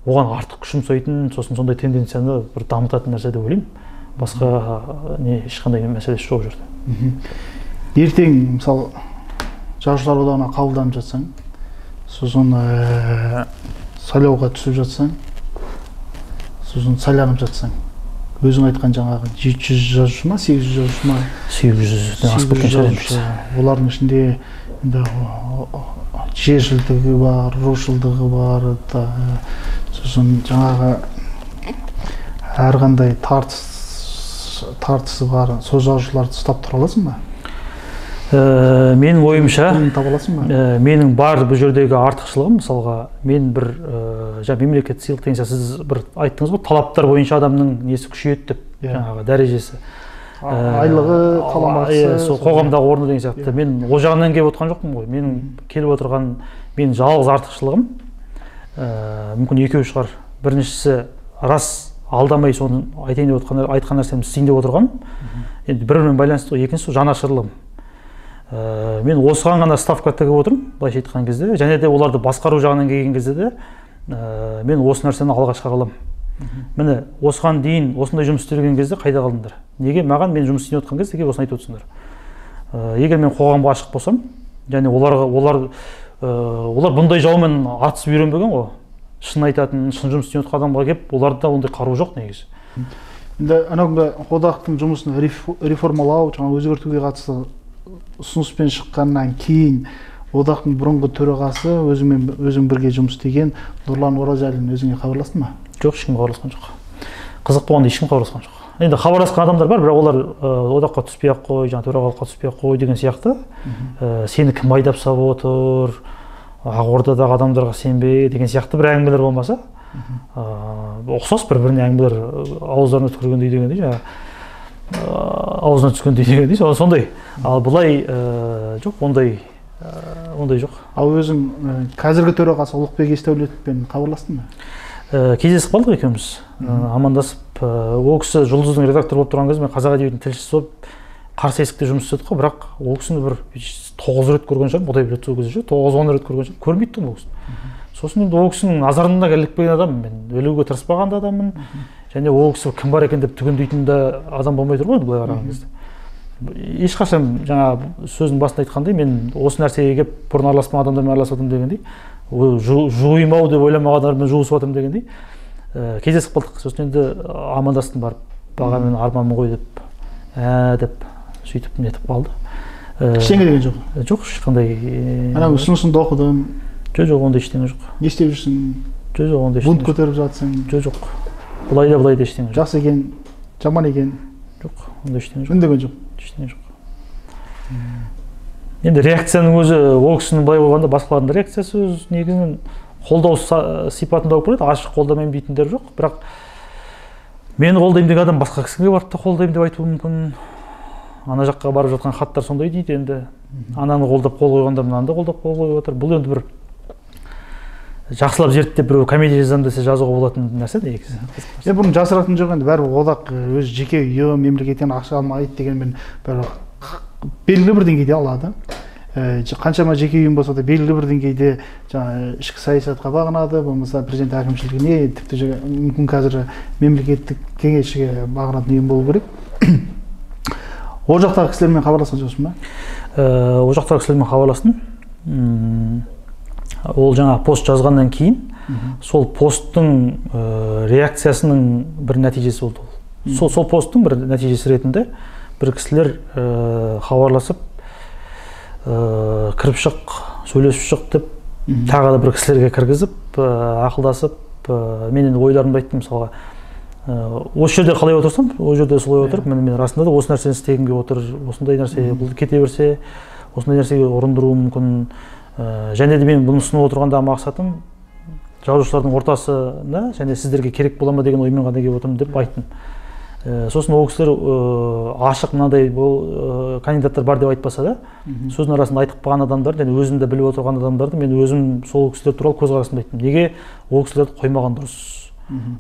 оған артық күш жұмсайтын, сосын сондай тенденцияны бір дамытатын нәрсе деп ойлаймын. Басқа не ешқандай мәселесі жоқ жерде. Ертең мысалы жазушылар одағына қабылданып жатсаң, сосын сайлауға түсіп жатсаң, сосын сайланып жатсаң, өзің айтқан жаңағы 700 жазушы ма, 800 жазушы ма? 800-ден асып кеткен шығар. Олардың ішінде жершілдігі бар, рушылдығы бар, сосын жаңағы әрқандай тартысы бар, сол жазушыларды ұстап тұра аласың ба? Менің ойымша, менің бар бұл жердегі артықшылығым, мысалға, мен бір мемлекет сыйлық деген сіз бір айттыңыз ғой, талаптар бойынша адамның несі күшейеді деп, жаңағы дәрежесі. Айлығы, қаламақысы, қоғамдағы орны деген сияқты. Мен ол жағынан келіп отқан жоқпын ғой. Менің келіп отырған, менің жалғыз артықшылығым, мүмкін екеу шығар. Біріншісі, рас алдамай соны айтайын деп айтқан нәрсемді істейін деп отырған. Енді бір-бірімен байланысты ғой. Екіншісі жанашырлығым. Мен осыған ғана ставка тігіп отырмын, былайша айтқан кезде, және де оларды басқару жағынан келген кезде де мен осы нәрсені алға шығара аламын. Міне, осыған дейін осындай жұмыс істеген кезде қайда қалдыңдар? Неге маған мен жұмыс істеп отқан кезде осыны айтып отырсыңдар? Егер мен қоғамға ашық болсам, және олар бұндай жаумен атысып үйренбеген ғой, шын айтатын, шын жұмыс істеп отқан адамға келіп, оларда ондай қару жоқ негізі. Енді анау одақтың жұмысын реформалау, жаңа өзгертуге қатысты ұсыныспен шыққаннан кейін одақтың бұрынғы төрағасы өзің бірге жұмыс істеген Нұрлан Оразалин өзіңе хабарласты ма? Жоқ, ешкім хабарласқан жоқ. Қызық болғанда ешкім хабарласқан жоқ. Енді хабарласқан адамдар бар, бірақ олар одаққа түспей-ақ қой, жаңа төрағалыққа түспей-ақ қой деген сияқты. Сені кім айдап салып отыр, Ақордадағы адамдарға сенбе деген сияқты бір әңгімелер болмаса, ұқсас бір-біріне әңгімелер ауыздарына түкіргендей дегендей, жаңа аузына түскендей дегендей, сондай. Ал бұлай жоқ, ондай жоқ. Ал өзің қазіргі төрағасы Ұлықбек Есдәулетовпен хабарластың ба? Кездесіп қалдық екеуміз, амандасып, ол кісі жұлдыздың редакторы болып тұрған кезде мен Қазақ әдебиетінің тілшісі болып қарсы есікте жұмыс істедік қой, бірақ ол кісіні бір 9 рет көрген шығармын, одай білет сол кезде 9-10 рет көрген шығармын, көрмейді тұғын ол кісіні. Сосын енді ол кісінің назарына ілікпеген адаммын, мен өлуге тырыспаған да адаммын, және ол кісі кім бар екен деп түгендейтін де адам болмай тұр ғой былай қараған кезде. Ешқашан жаңа сөздің басында айтқандай, мен осы нәрсеге келіп бұрын араласпаған адамдармен араласып жатырмын дегендей, жуымау деп ойламаған адамдармен жуысып жатырмын дегендей кездесіп қалдық. Сосын енді амандастым барып, баға мен арманмын ғой деп, деп сөйтіп нетіп қалды. Ештеңе деген жоқ? Жоқ, ешқандай. Ана ұсынысыңды оқыдым. Жоқ, ондай ештеңе жоқ. Не істеп жүрсің? Жоқ, ондай ештеңе. Бунт көтеріп жатсың? Жоқ. Былай да ештеңе жоқ. Жақсы екен, жаман екен? Жоқ, ондай ештеңе жоқ. Үндеген жоқ? Ештеңе жоқ. Енді реакцияның өзі, ол кісінің былай болғанда басқалардың реакциясы өз негізінен қолдау сипатында болып келеді, ашық қолдамаймын дейтіндер жоқ. Бірақ мені қолдаймын деген адам басқа кісіге барып та қолдаймын деп айтуы мүмкін. Ана жаққа барып жатқан хаттар сондай дейді енді. Ананы қолдап қол қойғандар мынаны да қолдап қол қойып отыр. Бұл енді бір жақсылап зерттеп біреу комедия жазамын десе жазуға болатын нәрсе негізі. Бұның жасыратын жоқ, енді бәрібір одақ өз жеке үйі, мемлекеттен ақша алмайды дегенмен белгілі бір деңгейде алады. Қаншама жеке үйім болса да белгілі бір деңгейде ішкі саясатқа бағынады, болмаса президент әкімшілігіне, тіпті мүмкін қазір мемлекеттік кеңесшіге бағынатын үйім болу керек. Ол жақтағы кісілермен хабарласқан жоқсың ба? Ол жақтағы кісілермен хабарластым. Ол жаңа пост жазғаннан кейін сол посттың реакциясының бір нәтижесі болды. Сол посттың бір нәтижесі ретінде бір кісілер хабарласып кіріп шық, сөйлесіп шық деп тағы да бір кісілерге кіргізіп ақылдасып мен енді ойларымды айттым. Мысалға осы жерде қалай отырсам, ол жерде солай отырып, мен расында да осы нәрсені істегім келіп отыр, осындай нәрсе бұл кете берсе, осындай нәрсеге ұрындыруы мүмкін. Және де мен бұны ұсынып отырғандағы мақсатым жазушылардың ортасына және сіздерге керек бола ма деген оймен ғана келіп отырмын деп айттым. Сосын ол кісілер ашық мынандай кандидаттар бар деп айтпаса да, сөздің арасында айтып қалған адамдар және өзім де біліп отырған адамдарды мен өзім сол кісілер туралы көзқарасымды айттым. Неге ол кісілерді қоймаған дұрыс?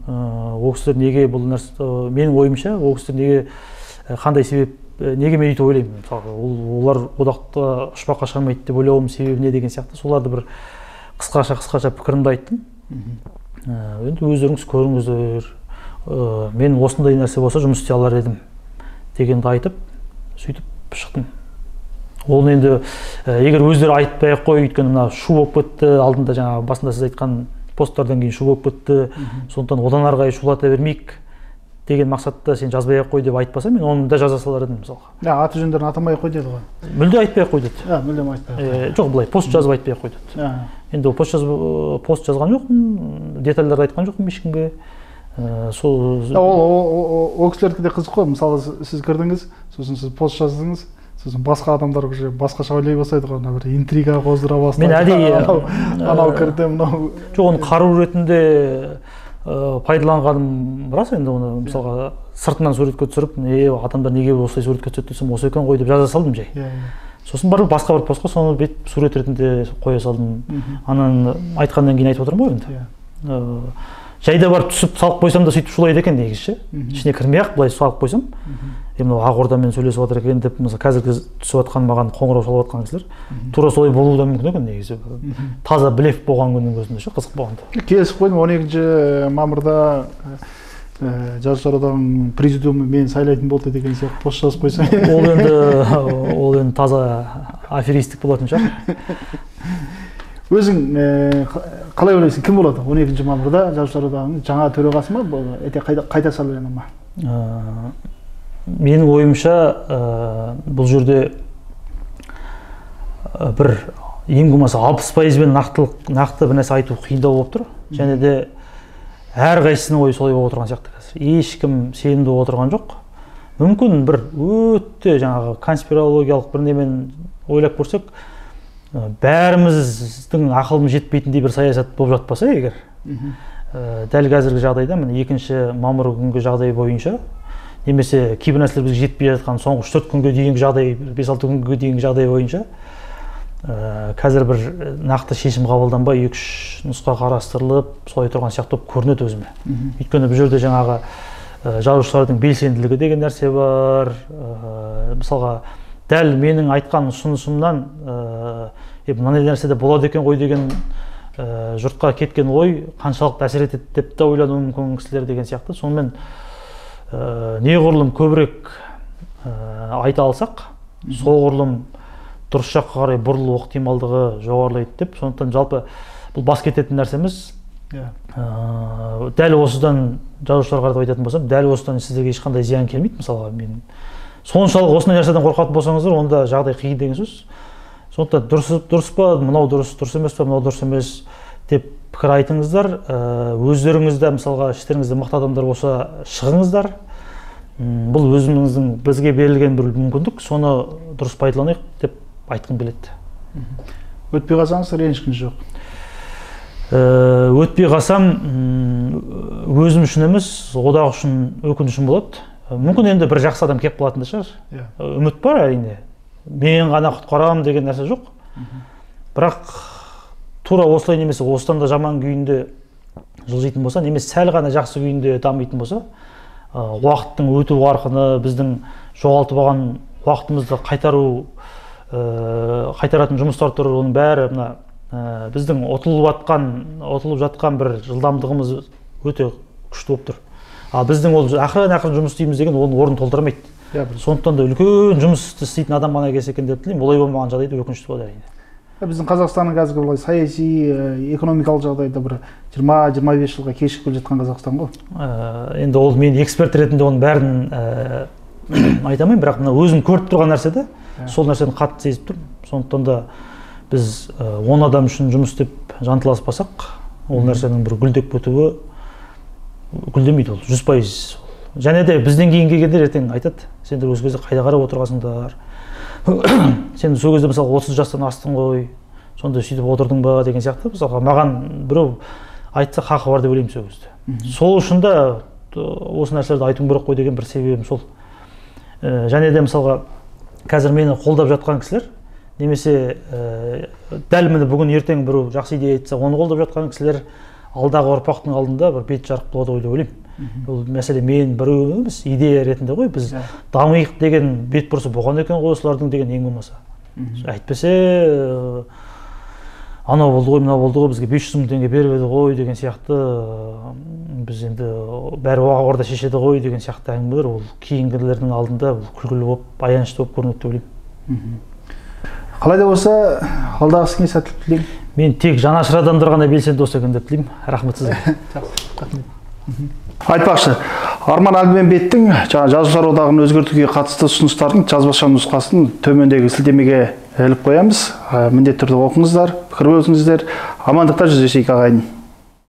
Ол кісілер неге бұл нәрсе, менің ойымша ол кісілер неге қандай себеп, неге мен өйтіп ойлаймын? Мысалы, олар одақта ұшпаққа шығармайды деп ойлауым себебі не деген сияқты. Соларды бір қысқаша пікірімді айттым. Енді өздеріңіз көріңіздер. Мен осындай нәрсе болса жұмыс істей алар едім дегенді айтып, сөйтіп шықтым. Ол енді егер өздері айтпай ақ қой, өйткені мына шу болып кетті, алдында жаңа басында сіз айтқан посттардан кейін шу болып кетті, сондықтан одан ары қарай шулата бермейік деген мақсатта сен жазбай ақ қой деп айтпаса, мен оны да жаза салар едім мысалға. Аты жөндерін атамай ақ қой деді ғой. Мүлде айтпай ақ қой деді. Мүлдем айтпай. Жоқ, былай пост жазып айтпай ақ қой деді. Енді пост жазған жоқпын, детальдарды айтқан жоқпын ешкімге. Ол кісілерге де қызық қой. Мысалы сіз кірдіңіз, сосын сіз пост жаздыңыз, сосын басқа адамдар уже басқаша ойлай бастайды ғой, бір интрига қоздыра бастайды. Мен әдейі анау кірді, мынау. Жоқ, оны қару ретінде пайдаланғаным рас. Енді оны мысалға сыртынан суретке түсіріп, адамдар неге осылай суретке түседі десем, осы екен ғой деп жаза салдым жай. Сосын барып басқа бір постқа соны бет сурет ретінде қоя салдым. Ананы айтқаннан кейін айтып отырмын ғой енді. Жайда барып түсіп салып қойсам да сөйтіп шулайды екен негізі. Ішіне кірмей ақ былай салып қойсам, мынау Ақордамен сөйлесіп жатыр екен деп, мысалы қазіргі түсіп жатқан маған қоңырау шалып жатқан кісілер тура солай болуы да мүмкін екен негізі. Таза блеф болған күннің өзінде ше, қызық болғанда. Келісіп қойдым, 12 мамырда жазушылар одағының президиумы мені сайлайтын болды деген сияқты пост жазып қойсам. Ол енді таза аферистік болатын шығар. Өзің қалай ойлайсың, кім болады 12 мамырда жазушылар одағының жаңа төрағасы ма, қайта сайлана ма? Менің ойымша бұл жерде бір ең болмаса 60%-бен нақты бір нәрсе айту қиындау болып тұр. Және де әрқайсысының ойы солай болып отырған сияқты қазір. Ешкім сенімді болып отырған жоқ. Мүмкін бір өте жаңағы конспирологиялық бір немен ойлап көрсек, бәріміздің ақылымыз жетпейтіндей бір саясат болып жатпаса егер, дәл қазіргі жағдайда, міне 2 мамыр күнгі жағдай бойынша, немесе кейбір нәрселер бізге жетпей жатқан соңғы 3-4 күнге дейінгі жағдай, 5-6 күнге дейінгі жағдай бойынша, қазір бір нақты шешім қабылданбай 2-3 нұсқа қарастырылып, солай тұрған сияқты көрінеді өзіме. Өйткені бұл жерде жаңағы жазушылардың белсенділігі деген нәрсе бар. Мысалға, дәл менің айтқан ұсынысымнан мынандай нәрсе де болады екен ғой деген жұртқа кеткен ой қаншалықты әсер етеді деп те ойлануы мүмкін кісілер деген сияқты. Сонымен неғұрлым көбірек айта алсақ, соғұрлым дұрыс жаққа қарай бұрылу ықтималдығы жоғарылайды деп. Сондықтан жалпы бұл бас кететін нәрсеміз. Дәл осыдан жазушыларға қаратып айтатын болсам, дәл осыдан сіздерге ешқандай зиян келмейді. Мысалға, мен соншалық осындай нәрседен қорқатын болсаңыздар, онда жағдай қиын деген сөз. Сондықтан дұрыс па, мынау дұрыс емес па, мынау дұрыс емес деп пікір айтыңыздар. Өздеріңізді, мысалға, іштеріңізде мықты адамдар болса, шығыңыздар. Бұл өзіңіздің бізге берілген бір мүмкіндік, соны дұрыс пайдаланайық деп айтқым келеді. Өтпей қалсаңыз ренжіңіз жоқ. Өтпей қалсам, өзім үшін емес, одақ үшін өкінішім болады. Мүмкін енді бір жақсы адам келіп қалатын да шығар. Үміт бар әрине. Мен ғана құтқарам деген нәрсе жоқ. Бірақ тура осылай немесе осыдан да жаман күйінде жылжитын болса, немесе сәл ғана жақсы күйінде дамитын болса, уақыттың өту қарқыны, біздің жоғалтып алған уақытымызды қайтаратын жұмыстар тұр. Оның бәрі біздің ұтылып жатқан бір жылдамдығымыз өте күшті болып тұр. Ал біздің ол ақырын жұмыс істейміз деген оның орнын толтырмайды. Сондықтан да үлкен жұмыс істейтін адам ғана келсе екен деп тілеймін. Олай болмаған жағдайда өкінішті болады әрине. Біздің Қазақстанның қазіргі былай саяси, экономикалық жағдайда бір 20-25 жылға кешігіп келе жатқан Қазақстан ғой. Енді ол мен эксперт ретінде оның бәрін айта алмаймын, бірақ мына өзім көріп тұрған нәрсе де, сол нәрсені қатты сезіп тұрмын. Сондықтан да біз 10 адам үшін жұмыс істеп жанталаспасақ, ол нәрсенің бір гүлдеп бітуі гүлдемейді, ол 100%. Және де бізден кейін келгендер ертең айтады, сендер өз кезде қайда қарап отырғансыңдар, сен сол кезде мысалы 30 жастан астың ғой, сонда сөйтіп отырдың ба деген сияқты. Мысалға маған біреу айтса хақы бар деп ойлаймын сол кезде. Сол үшін да осы нәрселерді айтуым керек қой деген бір себебім сол. Және де мысалға қазір мені қолдап жатқан кісілер, немесе дәл міне бүгін ертең біреу жақсы идея айтса, оны қолдап жатқан кісілер алдағы ұрпақтың алдында бір бет жарық болады деп ойлаймын. Бұл мәселе мен біреу емес, идея ретінде ғой, біз дамиық деген бет бұрысы болған екен ғой осылардың деген ең болмаса. Әйтпесе анау болды ғой, мынау болды ғой, бізге 500 мың теңге беріп еді ғой деген сияқты, біз енді бәрі орда шешеді ғой деген сияқты әңгімелер, ол кейінгілердің алдында күлкілі болып, аянышты болып көрінеді деп ойлаймын. Қалай да болса, алдағы ісіңе сәттілік тілеймін. Мен тек жанашыр адамдар ғана белсенді дос екен деп тілеймін. Рахмет сізге. Айтпақшы, Арман Әлменбеттің Жазушылар одағын өзгертуге қатысты ұсыныстардың жазбаша нұсқасын төмендегі сілтемеге іліп қоямыз. Міндетті түрде оқыңыздар, пікір бөлісіңіздер. Амандықта жүздесейік ағайын.